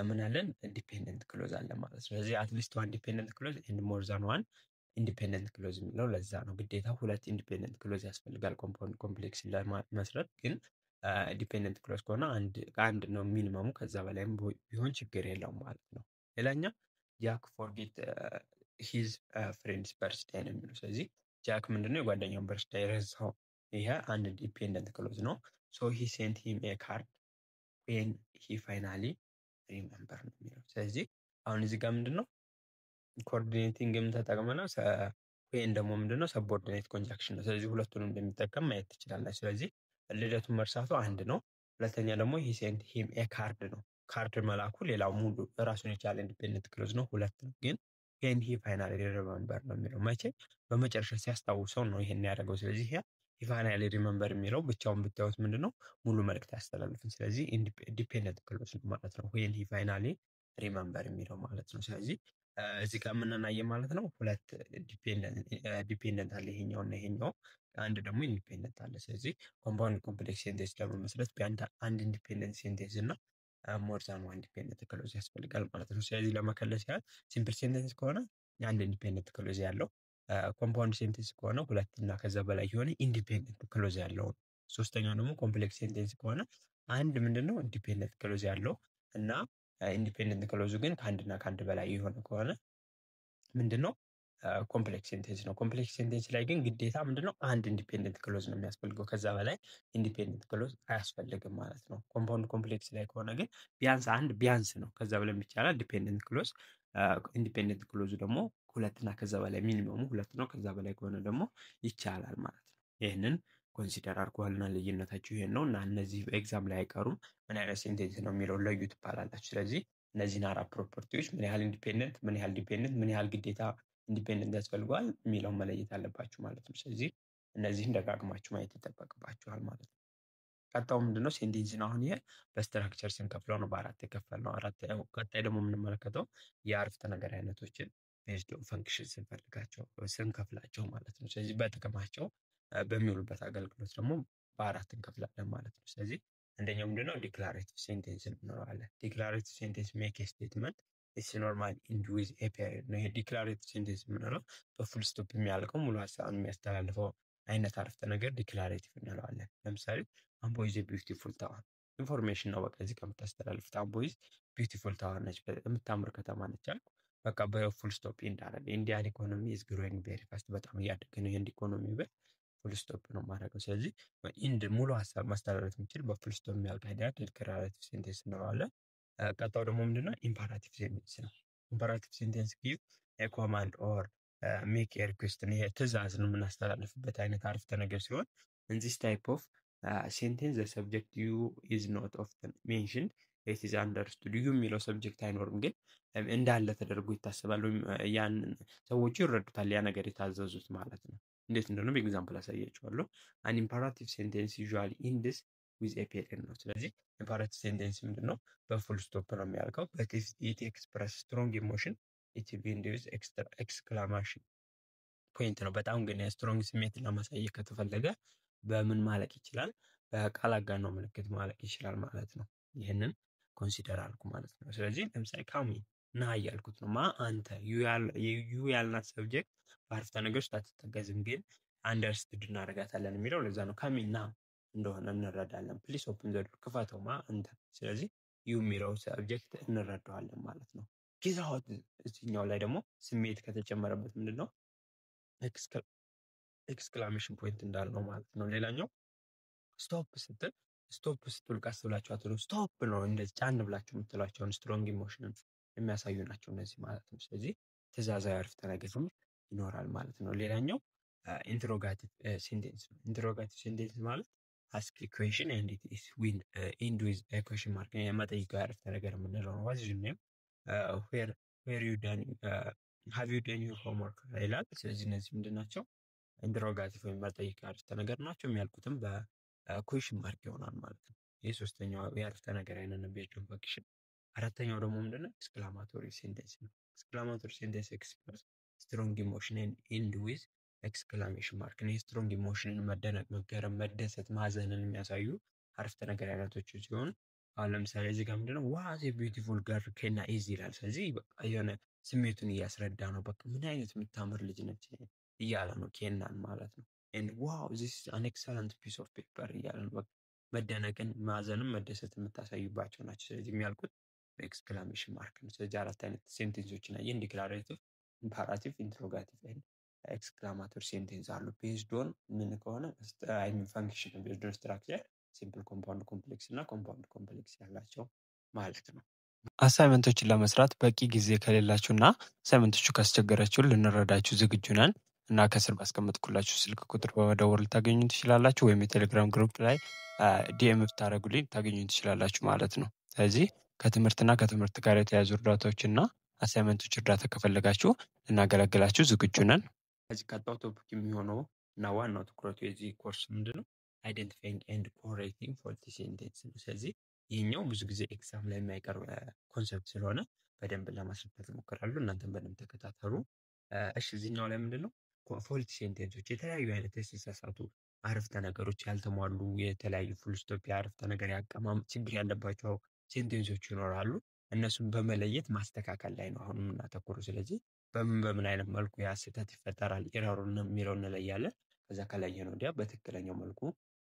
ምን አለን? ዲፔንደንት ክሎዝ አለን ማለት ነው። ስለዚህ አትሊስት ዋን ዲፔንደንት ክሎዝ ኤንድ ሞር ዛን ዋን ኢንዲፔንደንት ክሎዝ የሚለው ለዛ ነው። ግዴታ ሁለት ኢንዲፔንደንት ክሎዝ ያስፈልጋል ኮምፓውንድ ኮምፕሌክስ ለመስረት። ግን ዲፔንደንት ክሎዝ ከሆነ አንድ ነው ሚኒመሙ። ከዛ በላይም ቢሆን ችግር የለውም ማለት ነው። ሌላኛው ጃክ ፎርጌት ሂዝ ፍሬንድስ በርስዴይ ነው የሚለው። ስለዚህ ጃክ ምንድነው የጓደኛውን በርስዴይ ረሳው። ይሄ አንድ ዲፔንደንት ክሎዝ ነው። ሶ ሂ ሴንት ሂም ኤ ካርድ ዌን ሂ ፋይናሊ ሪመምበር ነው የሚለው። ስለዚህ አሁን እዚህ ጋር ምንድነው ኮኦርዲኔቲንግም ተጠቅመናል። ወይም ደግሞ ምንድነው ሰቦርዲኔት ኮንጃክሽን ነው። ስለዚህ ሁለቱንም እንደሚጠቀም ማየት ትችላላችሁ። ስለዚህ ልደቱን መርሳቱ አንድ ነው። ሁለተኛ ደግሞ ሂ ሴንት ሂም ኤ ካርድ ነው። ካርድ መላኩ ሌላው ሙሉ ራሱን የቻለ ኢንዲፔንደንት ክሎዝ ነው። ሁለት ነው። ግን ዌን ሂ ፋይናሊ ሪመምበር ነው የሚለው መቼ? በመጨረሻ ሲያስታውሰው ነው ይሄን ያደረገው። ስለዚህ ሂ ፋይናሊ ሪመምበር የሚለው ብቻውን ብታዩት ምንድነው ሙሉ መልእክት አያስተላልፍም። ስለዚህ ዲፔንደንት ክሎዝ ነው ማለት ነው። ዌን ሂ ፋይናሊ ሪመምበር የሚለው ማለት ነው። ስለዚህ እዚህ ጋር የምናናየ ማለት ነው ሁለት ዲፔንደንት አለ፣ ይሄኛው እና ይሄኛው። አንድ ደግሞ ኢንዲፔንደንት አለ። ስለዚህ ኮምፓውንድ ኮምፕሌክስ ሴንቴንስ ለመመስረት ቢያንስ አንድ ኢንዲፔንደንት ሴንቴንስ እና ሞር ዛን ዋን ኢንዲፔንደንት ክሎዝ ያስፈልጋል ማለት ነው። ስለዚህ ለመከለስ ያህል ሲምፕል ሴንቴንስ ከሆነ አንድ ኢንዲፔንደንት ክሎዝ ያለው፣ ኮምፓውንድ ሴንቴንስ ከሆነ ሁለት እና ከዛ በላይ የሆነ ኢንዲፔንደንት ክሎዝ ያለው፣ ሶስተኛው ደግሞ ኮምፕሌክስ ሴንቴንስ ከሆነ አንድ ምንድነው ኢንዲፔንደንት ክሎዝ ያለው እና ኢንዲፔንደንት ክሎዙ ግን ከአንድና ከአንድ በላይ የሆነ ከሆነ ምንድነው ኮምፕሌክስ ሴንቴንስ ነው። ኮምፕሌክስ ሴንቴንስ ላይ ግን ግዴታ ምንድነው አንድ ኢንዲፔንደንት ክሎዝ ነው የሚያስፈልገው። ከዛ በላይ ኢንዲፔንደንት ክሎዝ አያስፈልግም ማለት ነው። ኮምፓውንድ ኮምፕሌክስ ላይ ከሆነ ግን ቢያንስ ነው። ከዛ በላይ ይቻላል ዲፔንደንት ክሎዝ። ኢንዲፔንደንት ክሎዙ ደግሞ ሁለትና ከዛ በላይ ሚኒመሙ ሁለት ነው። ከዛ በላይ ከሆነ ደግሞ ይቻላል ማለት ነው። ይህንን ኮንሲደር አድርጓልና ልዩነታችሁ ይሄን ነው እና እነዚህ ኤግዛም ላይ አይቀሩም። ምን አይነት ሴንቴንስ ነው የሚለው ለዩ ትባላላችሁ። ስለዚህ እነዚህን አራት ፕሮፐርቲዎች ምን ያህል ኢንዲፔንደንት፣ ምን ያህል ዲፔንደንት፣ ምን ያህል ግዴታ ኢንዲፔንደንት ያስፈልገዋል የሚለውን መለየት አለባችሁ ማለት ነው። ስለዚህ እነዚህን ደጋግማችሁ ማየት ይጠበቅባችኋል ማለት ነው። ቀጣው ምንድነው ሴንቴንስ ነው። አሁን ይሄ በስትራክቸር ስንከፍለው ነው በአራት የከፈልነው። ቀጣይ ደግሞ የምንመለከተው የአረፍተ ነገር አይነቶችን ቤዝድ ኦን ፈንክሽን ስንከፍላቸው ማለት ነው። ስለዚህ በጥቅማቸው በሚውሉበት አገልግሎት ደግሞ በአራት እንከፍላለን ማለት ነው። ስለዚህ አንደኛው ምንድነው ዲክላሬቲቭ ሴንቴንስ እንለዋለን። ዲክላሬቲቭ ሴንቴንስ ሜክ ኤ ስቴትመንት ኢትስ ኖርማል ኢንድ ዊዝ ኤ ፔሪድ ነው። ይሄ ዲክላሬቲቭ ሴንቴንስ የምንለው በፉል ስቶፕ የሚያልቀው ሙሉ ሀሳብን የሚያስተላልፈው አይነት አረፍተ ነገር ዲክላሬቲቭ እንለዋለን። ለምሳሌ አምቦ ኢዝ ኤ ቢዩቲፉል ታውን ኢንፎርሜሽን ነው። በቃ እዚህ ከምታስተላልፉት አምቦ ኢዝ ቢዩቲፉል ታውን ነች፣ የምታምር ከተማ ነች አልኩ። በቃ በፉል ስቶፕ እንዳለ ኢንዲያን ኢኮኖሚ ኢዝ ግሮዊንግ ቬሪ ፋስት፣ በጣም እያደገ ነው የህንድ ኢኮኖሚ በት ፉል ስቶፕ ነው ማድረገው። ስለዚህ ኢንድ ሙሉ ሀሳብ ማስተላለፍ የሚችል በፉል ስቶፕ የሚያልቅ አይዲያ ዲክላሬቲቭ ሴንቴንስ እንለዋለን። ቀጣው ደግሞ ምንድነው ኢምፐራቲቭ ሴንቴንስ ነው። ኢምፐራቲቭ ሴንቴንስ ጊቭ ኤ ኮማንድ ኦር ሜክ ኤ ሪኩዌስት ነው። ትእዛዝ ነው የምናስተላልፍበት አይነት አረፍተ ነገር ሲሆን in this type of sentence the subject you is not often mentioned it is understood ዩ የሚለው ሰብጀክት አይኖርም፣ ግን እንዳለ ተደርጎ ይታሰባል። ወይም ያንን ሰዎቹ ይረዱታል ያ ነገር የታዘዙት ማለት ነው። እንዴት እንደሆነ በኤግዛምፕል አሳያችኋለሁ። አን ኢምፐራቲቭ ሴንቴንስ ዩዥዋሊ ኢንድስ ዊዝ ኤ ፔሪድ ነው። ስለዚህ ኢምፐራቲቭ ሴንቴንስ ምንድን ነው? በፉል ስቶፕ ነው የሚያልቀው። በት ኢት ኤክስፕረስ ስትሮንግ ኢሞሽን ኢት ዊል ኢንድ ዊዝ ኤክስክላሜሽን ፖይንት ነው። በጣም ግን ስትሮንግ ስሜት ለማሳየት ከተፈለገ በምን ማለቅ ይችላል? በቃል አጋኖ ምልክት ማለቅ ይችላል ማለት ነው። ይህንን ኮንሲደር አልኩ ማለት ነው። ስለዚህ ለምሳሌ ካሚ ና እያልኩት ነው። ማ አንተ ዩ ያልናት ሰብጀክት በአረፍተ ነገር ውስጥ አትጠቀስም፣ ግን አንደርስቱድ እናደርጋታለን የሚለው ለዛ ነው። ካሚ ና እንደሆነ እንረዳለን። ፕሊስ ኦፕን ዘ ዶር ክፈተው ማ አንተ። ስለዚህ ዩ የሚለው ሰብጀክት እንረዳዋለን ማለት ነው። ጌዛውት እዚህኛው ላይ ደግሞ ስሜት ከተጨመረበት ምንድን ነው ኤክስክላሜሽን ፖይንት እንዳልነው ማለት ነው። ሌላኛው ስቶፕ ስትል ስቶፕ ስትል ቀስ ብላችሁ አትሉ፣ ስቶፕ ነው እንደዚህ ጫን ብላችሁ የምትሏቸውን ስትሮንግ ኢሞሽንን የሚያሳዩ ናቸው እነዚህ ማለት ነው። ስለዚህ ትእዛዛዊ አረፍተ ነገርም ይኖራል ማለት ነው። ሌላኛው ኢንትሮጋቲቭ ሴንቴንስ ነው። ኢንትሮጋቲቭ ሴንቴንስ ማለት አስክ ኢኩዌሽን ኤንድ ኢት ኢዝ ዊን ኢንድ ዊዝ ኢኩዌሽን ማርክ የመጠይቃዊ አረፍተ ነገር የምንለው ነው። ዋት ኢዝ ዩር ኔም ዌር ዩ ዳን ሃቭ ዩ ዳን ዩር ሆምወርክ ይላል። ስለዚህ እነዚህ ምንድን ናቸው? ኢንትሮጋቲቭ ወይም መጠይቃዊ አረፍተ ነገር ናቸው። የሚያልቁትም በኩዌሽን ማርክ ይሆናል ማለት ነው። ይህ ሶስተኛው የአረፍተ ነገር አይነት ነው ቤዝድ ኦን ፈንክሽን። አራተኛው ደግሞ ምንድነው? ኤክስክላማቶሪ ሴንቴንስ ነው። ኤክስክላማቶሪ ሴንቴንስ ኤክስፕረስ ስትሮንግ ኢሞሽንን ኢንድ ዊዝ ኤክስክላሜሽን ማርክ ነው። ስትሮንግ ኢሞሽንን መደነቅ፣ መገረም፣ መደሰት፣ ማዘንን የሚያሳዩ አረፍተ ነገር አይነቶች ሲሆኑ አሁን ለምሳሌ እዚህ ጋር ምንድነው ዋት ኤ ቢዩቲፉል ገርል ኬና ኢዝ ይላል። ስለዚህ በቃ የሆነ ስሜቱን እያስረዳ ነው። በቃ ምን አይነት የምታምር ልጅ ነች እያለ ነው ኬናን ማለት ነው። ኤንድ ዋው ዚስ ኢዝ አን ኤክሰለንት ፒስ ኦፍ ፔፐር እያለ ነው። በቃ መደነቅን፣ ማዘንም መደሰት የምታሳዩባቸው ናቸው። ስለዚህ የሚያልቁት በኤክስክላሜሽን ማርክ ነው። ስለዚህ አራት አይነት ሴንቴንሶችን አየን። ዲክላሬቲቭ፣ ኢምፐራቲቭ፣ ኢንትሮጋቲቭ ኤንድ ኤክስክላማቶሪ ሴንቴንስ አሉ። ቤዝድ ኦን ምን ከሆነ አይ ሚን ፈንክሽን ቤዝድ ኦን ስትራክቸር ሲምፕል፣ ኮምፓውንድ፣ ኮምፕሌክስ እና ኮምፓውንድ ኮምፕሌክስ ያላቸው ማለት ነው። አሳይመንቶችን ለመስራት በቂ ጊዜ ከሌላችሁ እና አሳይመንቶቹ ካስቸገራችሁ ልንረዳችሁ ዝግጁ ነን እና ከስር ባስቀመጥኩላችሁ ስልክ ቁጥር በመደወል ልታገኙ ትችላላችሁ፣ ወይም የቴሌግራም ግሩፕ ላይ ዲኤም ብታደርጉልኝ ታገኙ ትችላላችሁ ማለት ነው። ስለዚህ ከትምህርትና ከትምህርት ጋር የተያዙ እርዳታዎችና አሳይመንቶች እርዳታ ከፈለጋችሁ ልናገለግላችሁ ዝግጁ ነን። ከዚህ ቀጣው ቶፒክ የሚሆነው እና ዋናው ትኩረቱ የዚህ ኮርስ ምንድነው? አይደንቲፋይንግ ኤንድ ኮሬክቲንግ ፎልቲ ሴንቴንስ ነው። ስለዚህ ይህኛው ብዙ ጊዜ ኤግዛም ላይ የማይቀርብ ኮንሰፕት ስለሆነ በደንብ ለማስረዳት እሞክራለሁ። እናንተም በደንብ ተከታተሉ። እሺ እዚህኛው ላይ ምንድነው ፎልቲ ሴንቴንሶች፣ የተለያዩ አይነት የተሳሳቱ አረፍተ ነገሮች፣ ያልተሟሉ የተለያዩ ፉል ስቶፕ የአረፍተ ነገር ያቀማመጥ ችግር ያለባቸው ሴንቴንሶች ይኖራሉ። እነሱን በመለየት ማስተካከል ላይ ነው አሁን የምናተኩረው። ስለዚህ በምን አይነት መልኩ ያ ስህተት ይፈጠራል ኤረሩን የሚለው እንለያለን። ከዛ ከለየን ወዲያ በትክክለኛው መልኩ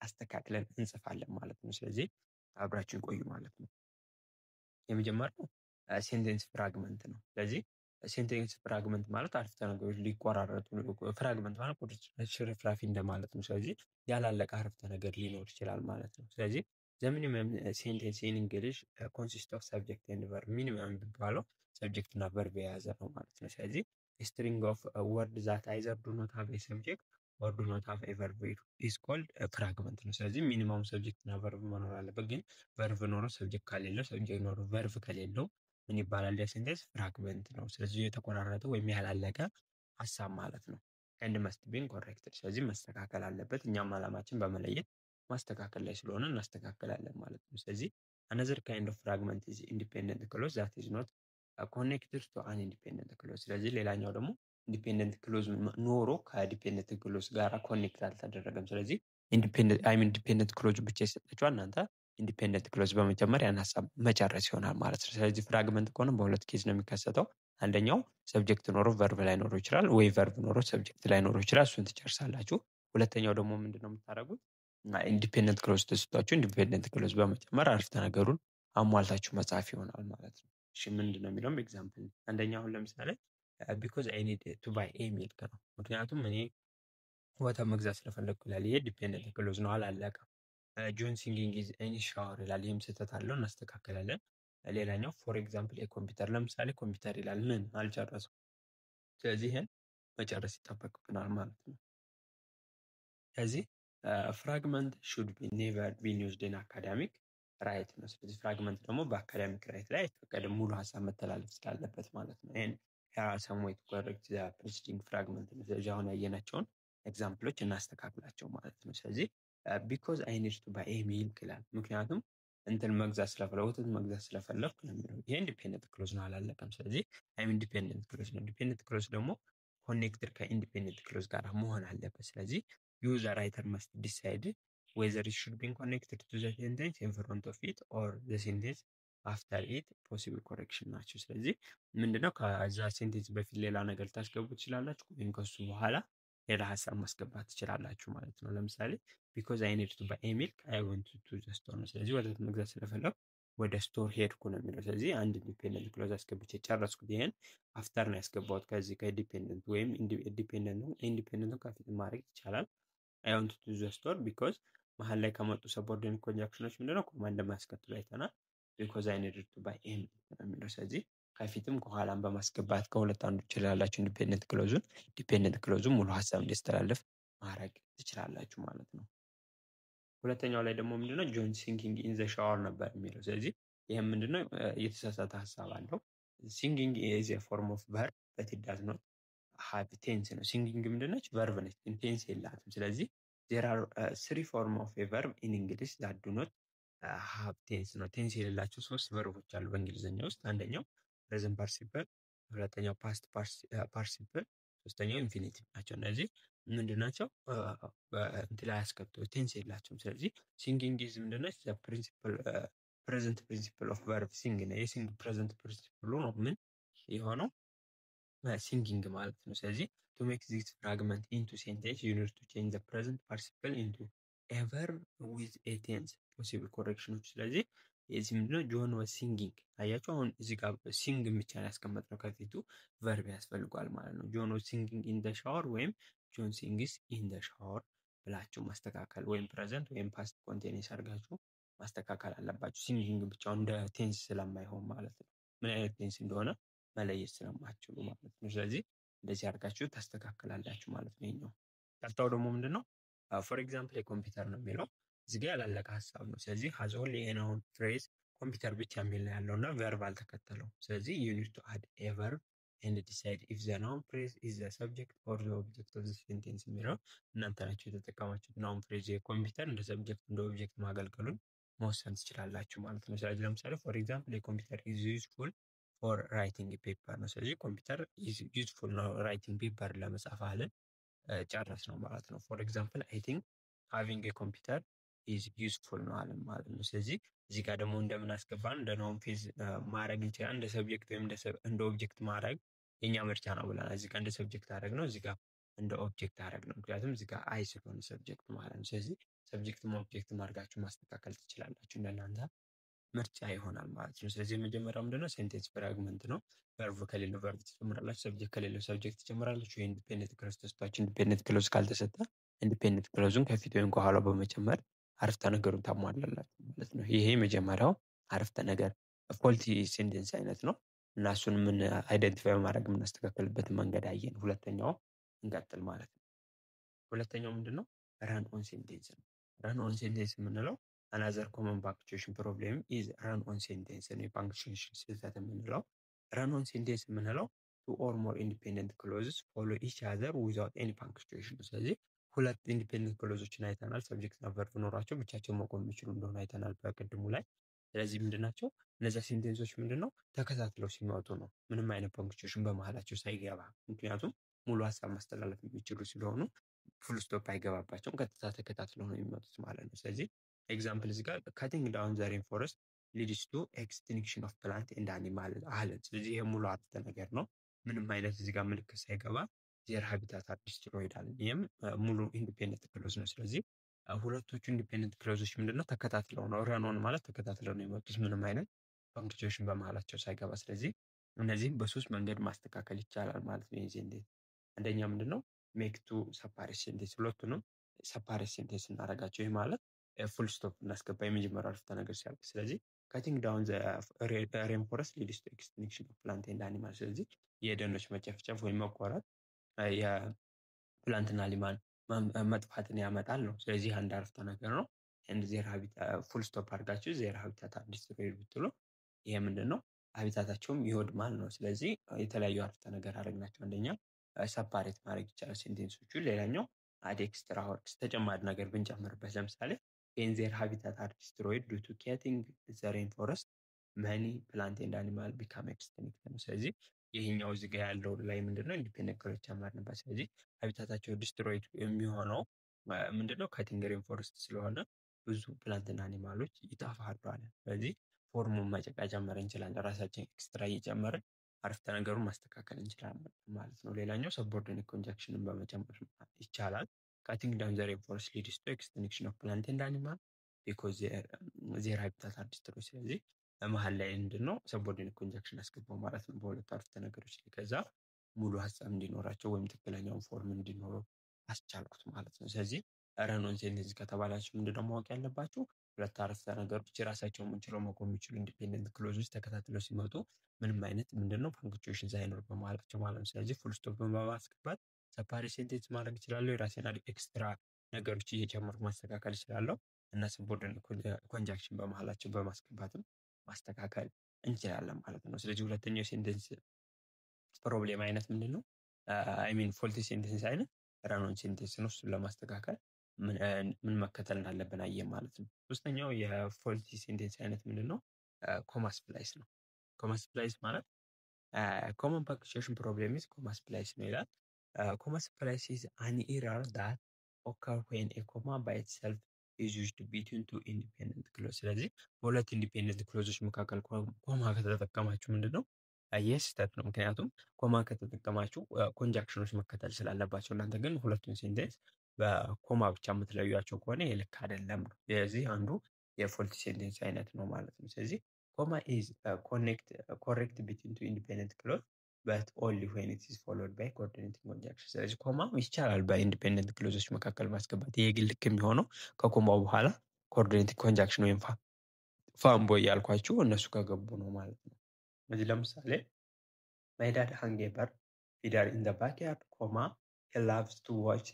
አስተካክለን እንጽፋለን ማለት ነው። ስለዚህ አብራችን ቆዩ ማለት ነው። የመጀመሪያው ሴንቴንስ ፍራግመንት ነው። ስለዚህ ሴንቴንስ ፍራግመንት ማለት አረፍተ ነገሮች ሊቆራረጡ፣ ፍራግመንት ማለት ሽርፍራፊ እንደማለት ነው። ስለዚህ ያላለቀ አረፍተ ነገር ሊኖር ይችላል ማለት ነው። ስለዚህ ዘ ሚኒመም ሴንቴንስ ኢን እንግሊሽ ኮንሲስት ኦፍ ሰብጀክት ኤንድ ቨርብ። ሚኒመም የሚባለው ሰብጀክት እና ቨርብ የያዘ ነው ማለት ነው። ስለዚህ ስትሪንግ ኦፍ ወርድ ዛት አይዘር ዱ ኖት ሃቭ ኤ ሰብጀክት ኦር ዱ ኖት ሃቭ ኤ ቨርብ ኢዝ ኮልድ ፍራግመንት ነው። ስለዚህ ሚኒመም ሰብጀክት እና ቨርብ መኖር አለበት። ግን ቨርብ ኖሮ ሰብጀክት ከሌለው፣ ሰብጀክት ኖሮ ቨርብ ከሌለው ምን ይባላል? ሴንቴንስ ፍራግመንት ነው። ስለዚህ የተቆራረጠ ወይም ያላለቀ ሀሳብ ማለት ነው። ኤንድ መስት ቢን ኮሬክትድ። ስለዚህ መስተካከል አለበት። እኛም አላማችን በመለየት ማስተካከል ላይ ስለሆነ እናስተካከላለን ማለት ነው። ስለዚህ አነዘር ካይንድ ኦፍ ፍራግመንት ኢዝ ኢንዲፔንደንት ክሎዝ ዛት ኢዝ ኖት ኮኔክትድ ቱ አን ኢንዲፔንደንት ክሎዝ። ስለዚህ ሌላኛው ደግሞ ኢንዲፔንደንት ክሎዝ ኖሮ ከዲፔንደንት ክሎዝ ጋር ኮኔክት አልተደረገም። ስለዚህ ኢንዲፔንደንት ክሎዝ ብቻ የሰጠችው እናንተ ኢንዲፔንደንት ክሎዝ በመጨመር ያን ሀሳብ መጨረስ ይሆናል ማለት ነው። ስለዚህ ፍራግመንት ከሆነ በሁለት ኬዝ ነው የሚከሰተው። አንደኛው ሰብጀክት ኖሮ ቨርብ ላይ ኖሮ ይችላል፣ ወይ ቨርብ ኖሮ ሰብጀክት ላይ ኖሮ ይችላል። እሱን ትጨርሳላችሁ። ሁለተኛው ደግሞ ምንድነው የምታደርጉት? ኢንዲፔንደንት ክሎዝ ተሰጥቷችሁ ኢንዲፔንደንት ክሎዝ በመጨመር አረፍተ ነገሩን አሟልታችሁ መጻፍ ይሆናል ማለት ነው። እሺ ምንድነው የሚለውም ኤግዛምፕል። አንደኛ አሁን ለምሳሌ ቢኮዝ አይ ኒድ ቱ ባይ ኤ ሚልክ ነው። ምክንያቱም እኔ ወተት መግዛት ስለፈለግኩ ይላል። ይሄ ዲፔንደንት ክሎዝ ነው፣ አላለቀም። ጆን ሲንጊንግ ኢዝ ኢን ሻወር ይላል። ይህም ስህተት አለው፣ እናስተካከላለን። ሌላኛው ፎር ኤግዛምፕል የኮምፒውተር ለምሳሌ ኮምፒውተር ይላል፣ ምን አልጨረሰም። ስለዚህ ይህን መጨረስ ይጠበቅብናል ማለት ነው። ስለዚህ ፍራግመንት ሹድ ቢ ኔቨር ቢን ዩዝድ ኢን አካዳሚክ ራይት ነው። ስለዚህ ፍራግመንት ደግሞ በአካዳሚክ ራይት ላይ አይፈቀድም ሙሉ ሀሳብ መተላለፍ ስላለበት ማለት ነው። ይሄን some way to correct the preceding fragment ነው። ስለዚህ አሁን ያየናቸውን ኤግዛምፕሎች እናስተካክላቸው ማለት ነው። ስለዚህ ቢኮዝ አይ ኒድ ቱ ባይ ኤ ሚልክ ይላል። ምክንያቱም እንትን መግዛት ስለፈለኩ ወተት መግዛት ስለፈለኩ ነው የሚለው። ይሄ ኢንዲፔንደንት ክሎዝ ነው፣ አላለቀም። ስለዚህ አይም ኢንዲፔንደንት ክሎዝ ነው። ዲፔንደንት ክሎዝ ደግሞ ኮኔክትድ ከኢንዲፔንደንት ክሎዝ ጋር መሆን አለበት። ስለዚህ ዩዘር ራይተር መስት ዲሳይድ whether it should be connected to the sentence in front of it or the sentence after it possible correction ናቸው። ስለዚህ ምንድነው ከዛ ሴንቴንስ በፊት ሌላ ነገር ልታስገቡ ትችላላችሁ፣ ወይም ከሱ በኋላ ሌላ ሀሳብ ማስገባት ትችላላችሁ ማለት ነው። ለምሳሌ ቢኮዝ አይ ኒድ ቱ ባይ ኤ ሚልክ አይ ወንት ቱ ዘ ስቶር ነው። ስለዚህ ወተት መግዛት ስለፈለኩ ወደ ስቶር ሄድኩ ነው የሚለው። ስለዚህ አንድ ኢንዲፔንደንት ክሎዝ አስገብቼ ጨረስኩት። ይሄን አፍተር ነው ያስገባሁት ከዚህ ከዲፔንደንት ወይም ኢንዲፔንደንት ከፊት ማድረግ ይቻላል። አይ ዋንት ቱ ዘ ስቶር ቢኮዝ መሀል ላይ ከመጡ ሰቦርዲኔት ኮንጃክሽኖች ምንድነው ኮማ እንደማያስከትሉ አይተናል። ቢኮዝ አይ ኒድ ቱ ባይ ኤ ሚልክ ነው የሚለው። ስለዚህ ከፊትም ከኋላም በማስገባት ከሁለት አንዱ ትችላላችሁ። ኢንዲፔንደንት ክሎዙን ዲፔንደንት ክሎዙን ሙሉ ሀሳብ እንዲያስተላልፍ ማድረግ ትችላላችሁ ማለት ነው። ሁለተኛው ላይ ደግሞ ምንድነው ጆን ሲንጊንግ ኢን ዘ ሻወር ነበር የሚለው። ስለዚህ ይሄም ምንድነው የተሳሳተ ሀሳብ አለው። ሲንጊንግ ኢዝ ኤ ፎርም ኦፍ ቨርብ በት ኢት ዳዝ ኖት ሃቭ ቴንስ ነው። ሲንጊንግ ምንድነች ቨርብ ነች፣ ግን ቴንስ የላትም። ስለዚህ ዜር አር ስሪ ፎርም ኦፍ ኤ ቨርብ ኢን እንግሊሽ ዛት ዱ ኖት ሃቭ ቴንስ ነው። ቴንስ የሌላቸው ሶስት ቨርቦች አሉ በእንግሊዝኛ ውስጥ። አንደኛው ፕሬዘንት ፓርቲሲፕል፣ ሁለተኛው ፓስት ፓርቲሲፕል፣ ሶስተኛው ኢንፊኒቲቭ ናቸው። እነዚህ ምንድናቸው እንትን ላይ አያስከትሉ ቴንስ የላቸውም። ስለዚህ ሲንጊንግ ኢዝ ምንድነች ፕሪንሲፕል ፕሬዘንት ፕሪንሲፕል ኦፍ ቨርብ ሲንግ ነው። የሲንግ ፕሬዘንት ፕሪንሲፕሉ ነው ምን የሆነው ሲንጊንግ ማለት ነው። ስለዚህ to make this fragment into sentence you need to change the present participle into a verb with a tense possible corrections። ስለዚህ የዚህ ምንድነው ጆን was singing። አያችሁ አሁን እዚህ ጋር ሲንግ ብቻ ያስቀመጥነው ከፊቱ ቨርብ ያስፈልጓል ማለት ነው። ጆን was singing in the shower ወይም ጆን sings in the shower ብላችሁ ማስተካከል፣ ወይም ፕሬዘንት ወይም ፓስት ኮንቲኒየስ አድርጋችሁ ማስተካከል አለባችሁ። ሲንጊንግ ብቻውን እንደ ቴንስ ስለማይሆን ማለት ነው። ምን አይነት ቴንስ እንደሆነ መለየት ስለማትችሉ ማለት ነው። ስለዚህ እንደዚህ አድርጋችሁ ታስተካክላላችሁ ማለት ነው። ይሄኛው ቀጣው ደግሞ ምንድነው ፎር ኤግዛምፕል የኮምፒውተር ነው የሚለው። እዚህ ጋር ያላለቀ ሀሳብ ነው። ስለዚህ has only a noun phrase ኮምፒውተር ብቻ የሚል ነው ያለውና ቨርብ አልተከተለው። ስለዚህ you need to add a verb and decide if the noun phrase is the subject or the object of the sentence የሚለው እናንተ ናችሁ የተጠቀማችሁት። ናውን ፍሬዝ የኮምፒውተር እንደ ሰብጀክት እንደ ኦብጀክት ማገልገሉን መወሰን ትችላላችሁ ማለት ነው። ስለዚህ ለምሳሌ ፎር ኤግዛምፕል የኮምፒውተር is useful ፎር ራይቲንግ ፔፐር ነው። ስለዚህ ኮምፒውተር ዩዝፉል ነው ራይቲንግ ፔፐር ለመጻፍ አለን ጨረስ ነው ማለት ነው። ፎር ኤግዛምፕል አይ ቲንክ ሃቪንግ ኤ ኮምፒውተር ኢዝ ዩዝፉል ነው አለን ማለት ነው። ስለዚህ እዚህ ጋር ደግሞ እንደምን አስገባን እንደ ናውን ፌዝ ማድረግ እንችላለን። እንደ ሰብጀክት ወይም እንደ ኦብጀክት ማድረግ የኛ ምርጫ ነው ብለናል። እዚህ ጋር እንደ ሰብጀክት አደረግ ነው፣ እዚህ ጋር እንደ ኦብጀክት አደረግ ነው። ምክንያቱም እዚህ ጋር አይ ስለሆነ ሰብጀክት ማለት ነው። ስለዚህ ሰብጀክትም ኦብጀክትም አድርጋችሁ ማስተካከል ትችላላችሁ፣ እንደናንተ ምርጫ ይሆናል ማለት ነው። ስለዚህ የመጀመሪያው ምንድነው ሴንቴንስ ፍራግመንት ነው። ቨርብ ከሌለው ቨርብ ትጨምራላችሁ፣ ሰብጀክት ከሌለው ሰብጀክት ትጨምራላችሁ። ኢንዲፔንደንት ክሎዝ ተሰጥቷችሁ ኢንዲፔንደንት ክሎዝ ካልተሰጠ ኢንዲፔንደንት ክሎዙን ከፊት ወይም ከኋላው በመጨመር አረፍተ ነገሩን ታሟላላችሁ ማለት ነው። ይሄ የመጀመሪያው አረፍተ ነገር ፎልቲ ሴንቴንስ አይነት ነው እና እሱን ምን አይደንቲፋይ በማድረግ የምናስተካክልበት መንገድ አየን። ሁለተኛው እንቀጥል ማለት ነው። ሁለተኛው ምንድነው ረን ኦን ሴንቴንስ ነው። ረን ኦን ሴንቴንስ የምንለው አናዘር ኮመን ፓንክቹዌሽን ፕሮብሌም ኢዝ ረን ኦን ሴንቴንስ ነው። የፓንክቹዌሽን ስህተት የምንለው ረን ኦን ሴንቴንስ የምንለው ቱ ኦር ሞር ኢንዲፔንደንት ክሎዝስ ፎሎ ኢች አዘር ዊዛውት ኤኒ ፓንክቹዌሽን። ስለዚህ ሁለት ኢንዲፔንደንት ክሎዞችን አይተናል። ሰብጀክት እና ቨርብ ኖራቸው ብቻቸውን መቆም የሚችሉ እንደሆነ አይተናል በቅድሙ ላይ። ስለዚህ ምንድናቸው እነዚያ ሴንቴንሶች ምንድነው ተከታትለው ሲመጡ ነው፣ ምንም አይነት ፓንክቹዌሽን በመሀላቸው ሳይገባ። ምክንያቱም ሙሉ ሀሳብ ማስተላለፍ የሚችሉ ስለሆኑ ፉል ስቶፕ አይገባባቸውም፣ ቀጥታ ተከታትለው ነው የሚመጡት ማለት ነው። ስለዚህ ኤግዛምፕል እዚህ ጋር ካቲንግ ዳውን ዘ ሬን ፎረስት ሊድስ ቱ ኤክስቲንክሽን ኦፍ ፕላንት ኤንድ አኒማል አለን። ስለዚህ ይሄ ሙሉ አረፍተ ነገር ነው፣ ምንም አይነት እዚህ ጋር ምልክት ሳይገባ ዜር ሃቢታት አር ዲስትሮይድ አለን። ይህም ሙሉ ኢንዲፔንደንት ክሎዝ ነው። ስለዚህ ሁለቶቹ ኢንዲፔንደንት ክሎዞች ምንድነው ተከታትለው ነው፣ ረን ኦን ማለት ተከታትለው ነው የመጡት ምንም አይነት ፓንክቹዌሽን በመሀላቸው ሳይገባ። ስለዚህ እነዚህም በሶስት መንገድ ማስተካከል ይቻላል ማለት ነው። ይሄ እንዴት አንደኛ ምንድነው ሜክ ቱ ሰፓሬት ሴንቴንስ፣ ሁለቱንም ሰፓሬት ሴንቴንስ እናደርጋቸው። ይህ ማለት ፉል ስቶፕ እናስገባ የመጀመሪያው አረፍተ ነገር ሲያልቅ። ስለዚህ ካቲንግ ዳውን ዘ ሬን ፎረስት ሊድስ ቱ ኤክስቲንክሽን ኦፍ ፕላንት ኤንድ አኒማል። ስለዚህ የደኖች መጨፍጨፍ ወይም መቆረጥ የፕላንትና አኒማል መጥፋትን ያመጣል ነው። ስለዚህ አንድ አረፍተ ነገር ነው። and their habitat full stop አድርጋችሁ their habitat are destroyed ብትሉ ይሄ ምንድነው ሀቢታታቸውም ይወድማል ነው። ስለዚህ የተለያዩ አረፍተ ነገር አደረግናቸው። አንደኛ ሰፓሬት ማድረግ ይቻላል ሴንቴንሶቹ። ሌላኛው አድ ኤክስትራ ወርድስ ተጨማሪ ነገር ብንጨምርበት ለምሳሌ when their habitat are destroyed due to cutting the rainforest many plant and animal become extinct ነው። ስለዚህ ይሄኛው እዚህ ጋር ያለው ላይ ምንድነው ኢንዲፔንደንት ክሎዝ ጨመርንበት። ስለዚህ ሀቢታታቸው ዲስትሮይድ የሚሆነው ምንድነው ካቲንግ ሬንፎረስት ስለሆነ ብዙ ፕላንትና አኒማሎች ይጠፋሉ አለ። ስለዚህ ፎርሙን መጨመር እንችላለን። ራሳችን ኤክስትራ እየጨመርን አረፍተ ነገሩን ማስተካከል እንችላለን ማለት ነው። ሌላኛው ሰብኦርዲኔት ኮንጃንክሽንን በመጨመር ይቻላል። ካቲንግ ዳውን ዘ ሬንፎረስት ሊድስ ቱ ኤክስቲንክሽን ኦፍ ፕላንት ኤንድ አኒማል ቢኮዝ ዜር ሀቢታት አር ዲስትሮይድ። ስለዚህ መሀል ላይ ምንድነው ሰብኦርዲኔት ኮንጃንክሽን አስገባው ማለት ነው በሁለት አረፍተ ነገሮች ላይ። ከዛ ሙሉ ሀሳብ እንዲኖራቸው ወይም ትክክለኛውን ፎርም እንዲኖረው አስቻልኩት ማለት ነው። ስለዚህ ረን ኦን ሴንቴንስ ከተባላችሁ ምንድነው ማወቅ ያለባችሁ ሁለት አረፍተ ነገሮች የራሳቸውን ችለው መቆም የሚችሉ ኢንዲፔንደንት ክሎዞች ተከታትለው ሲመጡ ምንም አይነት ምንድነው ፓንክቹዌሽን ሳይኖር በመሃላቸው ማለት ነው። ስለዚህ ፉል ስቶፕ በማስገባት ሰፓሬት ሴንቴንስ ማድረግ እችላለሁ። የራሴን ኤክስትራ ነገሮች እየጨመርኩ ማስተካከል እችላለሁ እና ሰብኦርዲኔት ኮንጃንክሽን በመሃላቸው በማስገባትም ማስተካከል እንችላለን ማለት ነው። ስለዚህ ሁለተኛው ሴንቴንስ ፕሮብሌም አይነት ምንድነው አይ ሚን ፎልቲ ሴንቴንስ አይነት ረን ኦን ሴንቴንስ ነው። እሱን ለማስተካከል ምን መከተል እንዳለብን አየን ማለት ነው። ሶስተኛው የፎልቲ ሴንቴንስ አይነት ምንድነው ኮማ ስፕላይስ ነው። ኮማ ስፕላይስ ማለት ኮመን ፓንክቹዌሽን ፕሮብሌም ኢዝ ኮማ ስፕላይስ ነው ይላል። ኮማ ስፕላይስ ኢዝ አን ኤረር ዳት ኦከር ዌን ኤ ኮማ ባይ ኢትሰልፍ ኢዝ ዩዝድ ቢትዊን ቱ ኢንዲፔንደንት ክሎዝ። ስለዚህ በሁለት ኢንዲፔንደንት ክሎዞች መካከል ኮማ ከተጠቀማችሁ ምንድነው ይህ ስህተት ነው። ምክንያቱም ኮማ ከተጠቀማችሁ ኮንጃንክሽኖች መከተል ስላለባቸው እናንተ ግን ሁለቱን ሴንቴንስ በኮማ ብቻ የምትለዩቸው ከሆነ ልክ አይደለም ነው። ስለዚህ አንዱ የፎልቲ ሴንቴንስ አይነት ነው ማለት ነው። ስለዚህ ኮማ ኢዝ ኮሬክት ቢትዊን ቱ ኢንዲፔንደንት ክሎዝ በት ኦንሊ ዌን ኢት ኢዝ ፎሎድ ባይ ኮኦርዲኔቲንግ ኮንጃንክሽን። ስለዚህ ኮማ ይቻላል በኢንዲፔንደንት ክሎዞች መካከል ማስገባት። ይሄ ግን ልክ የሚሆነው ከኮማው በኋላ ኮኦርዲኔቲንግ ኮንጃንክሽን ወይም ፋምቦይ ያልኳችሁ እነሱ ከገቡ ነው ማለት ነው። ስለዚህ ለምሳሌ my dad hung a bird feeder in the backyard, he loves to watch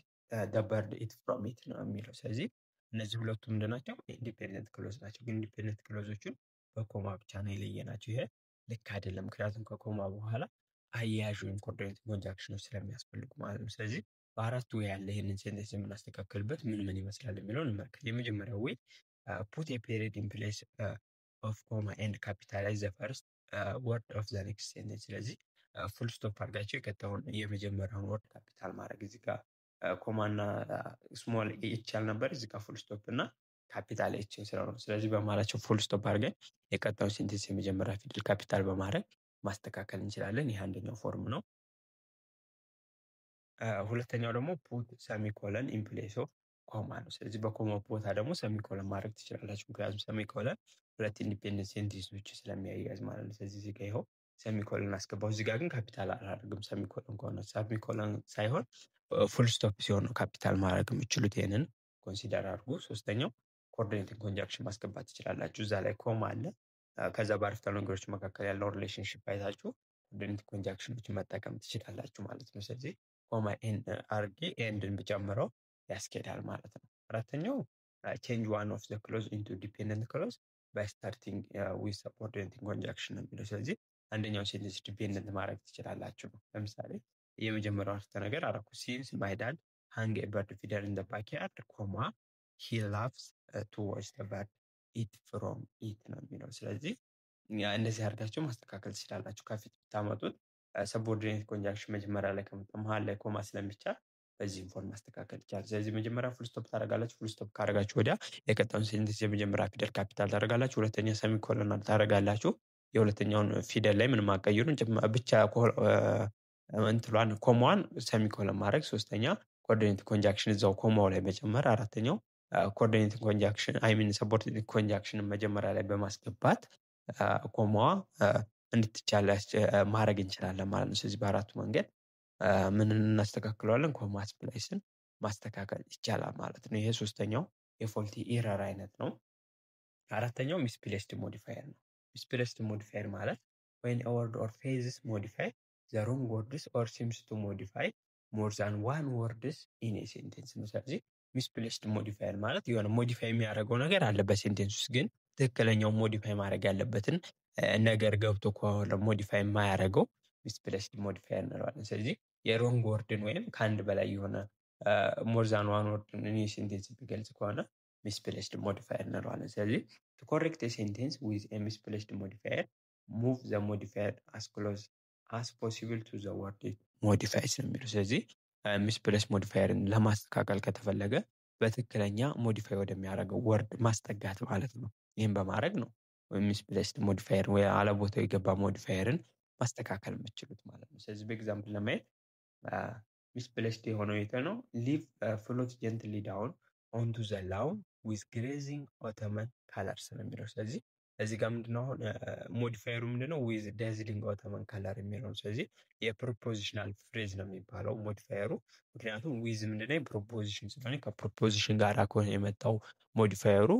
the bird eat from it ነው የሚለው። ስለዚህ እነዚህ ሁለቱ ምንድን ናቸው ኢንዲፔንደንት ክሎዝ ናቸው። ግን ኢንዲፔንደንት ክሎዞቹን በኮማ ብቻ ነው የለየናቸው። ይሄ ልክ አይደለም። ምክንያቱም ከኮማ በኋላ አያያዥ ወይም ኮኦርዲኔቲንግ ኮንጃንክሽኖች ስለሚያስፈልጉ ማለት ነው። ስለዚህ በአራቱ ያለ ይህንን ሴንቴንስ የምናስተካክልበት ምን ይመስላል የሚለውን እንመልከት። የመጀመሪያው ወይ ፑት ኤ ፔሪድ ኢን ፕሌስ ኦፍ ኮማ ኤንድ ካፒታላይዝ ዘ ፈርስት ወርድ ኦፍ ዘ ኔክስት ሴንቴንስ። ስለዚህ ፉል ስቶፕ አድርጋችሁ የቀጣውን የመጀመሪያውን ወርድ ካፒታል ማድረግ። እዚህ ጋር ኮማና ስሞል ይቻል ነበር። እዚህ ጋር ፉል ስቶፕ እና ካፒታል ኤች ስለሆነ ስለዚህ በመሃላቸው ፉል ስቶፕ አድርገን የቀጣውን ሴንቴንስ የመጀመሪያ ፊደል ካፒታል በማድረግ ማስተካከል እንችላለን። ይህ አንደኛው ፎርም ነው። ሁለተኛው ደግሞ ፑት ሰሚኮለን ኢን ፕሌስ ኦፍ ኮማ ነው። ስለዚህ በኮማ ቦታ ደግሞ ሰሚኮለን ማድረግ ትችላላችሁ። ምክንያቱም ሰሚኮለን ሁለት ኢንዲፔንደንት ሴንቴንሶች ስለሚያያዝ ማለት ነው። ስለዚህ እዚህ ጋር ይኸው ሰሚኮለን አስገባው። እዚህ ጋር ግን ካፒታል አላደርግም። ሰሚኮለን ከሆነ ሰሚኮለን ሳይሆን ፉል ስቶፕ ሲሆን ነው ካፒታል ማድረግ የምችሉት። ይሄንን ኮንሲደር አድርጉ። ሶስተኛው ኮኦርዲኔቲንግ ኮንጃንክሽን ማስገባት ትችላላችሁ። እዛ ላይ ኮማ አለ። ከዛ በአረፍተ ነገሮች መካከል ያለው ሪሌሽንሺፕ አይታችሁ ኮኦርዲኔቲንግ ኮንጃንክሽኖችን መጠቀም ትችላላችሁ ማለት ነው። ስለዚህ ኮማ አርጌ ኤንድን ብጨምረው ያስኬዳል ማለት ነው። አራተኛው change one of the clause into dependent clause by starting with subordinating conjunction ነው የሚለው። ስለዚህ አንደኛው ሴንቴንስ ዲፔንደንት ማድረግ ትችላላችሁ ነው። ለምሳሌ የመጀመሪያው አረፍተ ነገር አረኩ since my dad hung a bird feeder in the backyard, he loves to watch the bird eat from it ነው የሚለው። ስለዚህ እንደዚህ አድርጋችሁ ማስተካከል ትችላላችሁ። ከፊት ብታመጡት ሰብኦርዲኔት ኮንጃንክሽን መጀመሪያ ላይ ከመጣ መሃል ላይ ኮማ ስለሚቻል በዚህ ፎርም ማስተካከል ይቻላል። ስለዚህ መጀመሪያ ፉል ስቶፕ ታደርጋላችሁ። ፉል ስቶፕ ካደረጋችሁ ወዲያ የቀጣዩን ሴንቴንስ የመጀመሪያ ፊደል ካፒታል ታደርጋላችሁ። ሁለተኛ ሰሚኮሎን ታደርጋላችሁ። የሁለተኛውን ፊደል ላይ ምንም አትቀይሩም። ብቻ እንትሏን ኮማዋን ሰሚኮሎን ማድረግ። ሶስተኛ ኮኦርዲኔት ኮንጃንክሽን እዛው ኮማው ላይ መጨመር። አራተኛው ኮኦርዲኔት ኮንጃንክሽን አይ ሚን ሰብኦርዲኔት ኮንጃንክሽን መጀመሪያ ላይ በማስገባት ኮማዋ እንድትቻል ማድረግ እንችላለን ማለት ነው። ስለዚህ በአራቱ መንገድ ምን እናስተካክለዋለን? ኮማ ስፕላይስን ማስተካከል ይቻላል ማለት ነው። ይሄ ሶስተኛው የፎልቲ ኤረር አይነት ነው። አራተኛው ሚስፕሌስድ ሞዲፋየር ነው። ሚስፕሌስድ ሞዲፋየር ማለት when a word or phrases modify the wrong words or seems to modify more than one words in a sentence ነው። ስለዚህ ሚስፕሌስድ ሞዲፋየር ማለት የሆነ ሞዲፋይ የሚያደርገው ነገር አለ በሴንቴንስ ውስጥ ግን ትክክለኛው ሞዲፋይ ማድረግ ያለበትን ነገር ገብቶ ከሆነ ሞዲፋይ የማያደርገው ሚስፕሌስድ ሞዲፋየር እንለዋለን። ስለዚህ የሮንግ ወርድን ወይም ከአንድ በላይ የሆነ ሞር ዛን ዋን ወርድን እኔ ሴንቴንስ ቢገልጽ ከሆነ ሚስፕሌስድ ሞዲፋየር እንለዋለን። ስለዚህ to correct a sentence with a misplaced modifier, move the modifier as close as possible to the word it modifies ነው የሚለው። ስለዚህ ሚስፕሌስ ሞዲፋየርን ለማስተካከል ከተፈለገ በትክክለኛ ሞዲፋይ ወደሚያደርገው ወርድ ማስጠጋት ማለት ነው። ይህን በማድረግ ነው ሚስፕሌስድ ሞዲፋየር ወይ አለቦታው የገባ ሞዲፋየርን ማስተካከል የምትችሉት ማለት ነው። ስለዚህ በኤግዛምፕል ለማየት ሚስፕሌስድ የሆነው የት ነው? ሊቭ ፍሎት ጀንትሊ ዳውን ኦንቱ ዘ ላውን ዊዝ ግሬዚንግ ኦተመን ካለርስ ነው የሚለው። ስለዚህ እዚህ ጋር ምንድነው አሁን ሞዲፋየሩ ምንድነው? ዊዝ ዳዝሊንግ ኦተመን ከለር የሚለው። ስለዚህ የፕሮፖዚሽናል ፍሬዝ ነው የሚባለው ሞዲፋየሩ። ምክንያቱም ዊዝ ምንድነው ፕሮፖዚሽን ስለሆነ ከፕሮፖዚሽን ጋር ከሆነ የመጣው ሞዲፋየሩ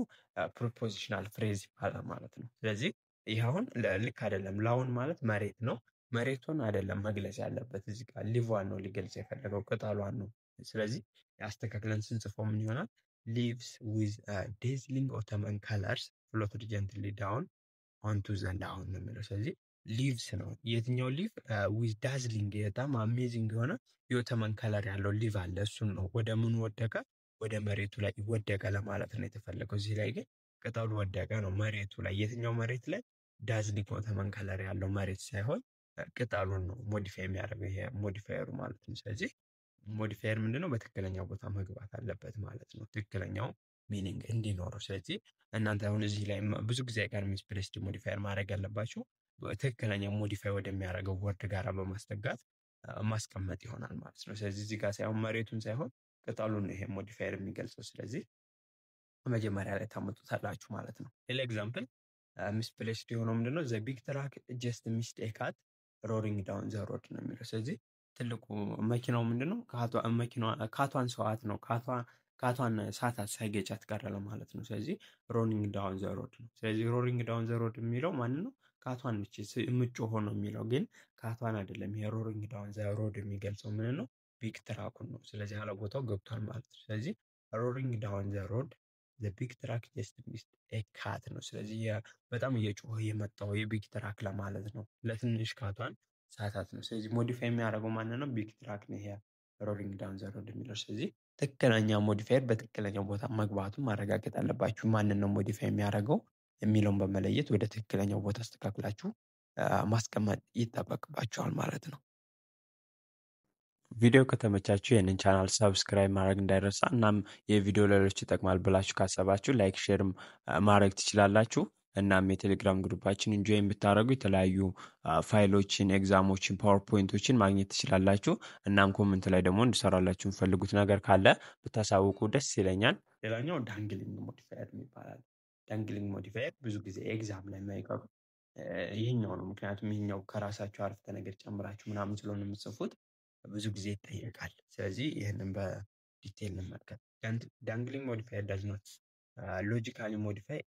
ፕሮፖዚሽናል ፍሬዝ ይባላል ማለት ነው። ስለዚህ ይህ አሁን ልክ አይደለም። ላውን ማለት መሬት ነው። መሬቱን አይደለም መግለጽ ያለበት እዚህ ጋር ሊቭዋን ነው ሊገልጽ የፈለገው ቅጠሏን ነው። ስለዚህ አስተካክለን ስንጽፈው ምን ይሆናል? leaves with dazzling autumn colors floated gently down onto the lawn ነው የሚለው። ስለዚህ ሊቭስ ነው። የትኛው ሊቭ? ዊዝ ዳዝሊንግ በጣም አሜዚንግ የሆነ የኦተመን ከለር ያለው ሊቭ አለ። እሱን ነው ወደ ምኑ ወደቀ? ወደ መሬቱ ላይ ወደቀ ለማለት ነው የተፈለገው። እዚህ ላይ ግን ቅጠሉ ወደቀ ነው መሬቱ ላይ። የትኛው መሬት ላይ? ዳዝሊንግ ኦተመን ከለር ያለው መሬት ሳይሆን ቅጠሉን ነው ሞዲፋይ የሚያደርገው ይሄ ሞዲፋየሩ ማለት ነው። ስለዚህ ሞዲፋየር ምንድነው? በትክክለኛው ቦታ መግባት አለበት ማለት ነው፣ ትክክለኛው ሚኒንግ እንዲኖረው። ስለዚህ እናንተ አሁን እዚህ ላይ ብዙ ጊዜ ጋር ሚስፕሌስድ ሞዲፋየር ማድረግ ያለባችሁ ትክክለኛ ሞዲፋይ ወደሚያደርገው ወርድ ጋር በማስጠጋት ማስቀመጥ ይሆናል ማለት ነው። ስለዚህ እዚህ ጋር ሳይሆን መሬቱን ሳይሆን ቅጠሉን ይሄ ሞዲፋየር የሚገልጸው። ስለዚህ መጀመሪያ ላይ ታመጡታላችሁ ማለት ነው። ሌላ ኤግዛምፕል ሚስፕሌስድ የሆነው ምንድነው? ዘ ቢግ ትራክ ጀስት ሚስድ ኤ ካት ሮሊንግ ዳውን ዘ ሮድ ነው የሚለው። ስለዚህ ትልቁ መኪናው ምንድነው? ካቷን ሰዋት ነው። ካቷን ሳታት ሳይገጫት ቀረ ለማለት ነው። ስለዚህ ሮሊንግ ዳውን ዘ ሮድ ነው። ስለዚህ ሮሊንግ ዳውን ዘ ሮድ የሚለው ማን ነው? ካቷን ነች የምትጮህ ነው የሚለው ግን ካቷን አይደለም። ይሄ ሮሊንግ ዳውን ዘ ሮድ የሚገልጸው ምን ነው? ቢግ ትራኩን ነው። ስለዚህ አለ ቦታው ገብቷል ማለት ነው። ስለዚህ ሮሊንግ ዳውን ዘ ሮድ ዘ ቢግ ትራክ ጀስት ሚስድ ኤ ካት ነው። ስለዚህ በጣም እየጮኸ የመጣው የቢግ ትራክ ለማለት ነው። ለትንሽ ካቷን ሳታት ነው። ስለዚህ ሞዲፋይ የሚያደርገው ማንን ነው? ቢግ ትራክ ነው ይሄ ሮሊንግ ዳውን ዘ ሮድ የሚለው። ስለዚህ ትክክለኛ ሞዲፋየር በትክክለኛው ቦታ መግባቱን ማረጋገጥ አለባችሁ። ማንን ነው ሞዲፋይ የሚያደርገው የሚለውን በመለየት ወደ ትክክለኛው ቦታ አስተካክላችሁ ማስቀመጥ ይጠበቅባችኋል ማለት ነው። ቪዲዮ ከተመቻችሁ ይህንን ቻናል ሰብስክራይብ ማድረግ እንዳይረሳ። እናም የቪዲዮ ሌሎች ይጠቅማል ብላችሁ ካሰባችሁ ላይክ፣ ሼር ማድረግ ትችላላችሁ። እናም የቴሌግራም ግሩፓችን ኢንጆይ ብታደርጉ የተለያዩ ፋይሎችን፣ ኤግዛሞችን፣ ፓወርፖይንቶችን ማግኘት ትችላላችሁ። እናም ኮመንት ላይ ደግሞ እንድሰራላችሁ የምፈልጉት ነገር ካለ ብታሳውቁ ደስ ይለኛል። ሌላኛው ዳንግሊንግ ሞዲፋየር ይባላል። ዳንግሊንግ ሞዲፋየር ብዙ ጊዜ ኤግዛም ላይ የማይቀሩ ይህኛው ነው። ምክንያቱም ይህኛው ከራሳችሁ አረፍተ ነገር ጨምራችሁ ምናምን ስለሆነ የምትጽፉት ብዙ ጊዜ ይጠየቃል። ስለዚህ ይህንን በዲቴል እንመልከት። ዳንግሊንግ ሞዲፋየር ዳዝ ኖት ሎጂካሊ ሞዲፋይ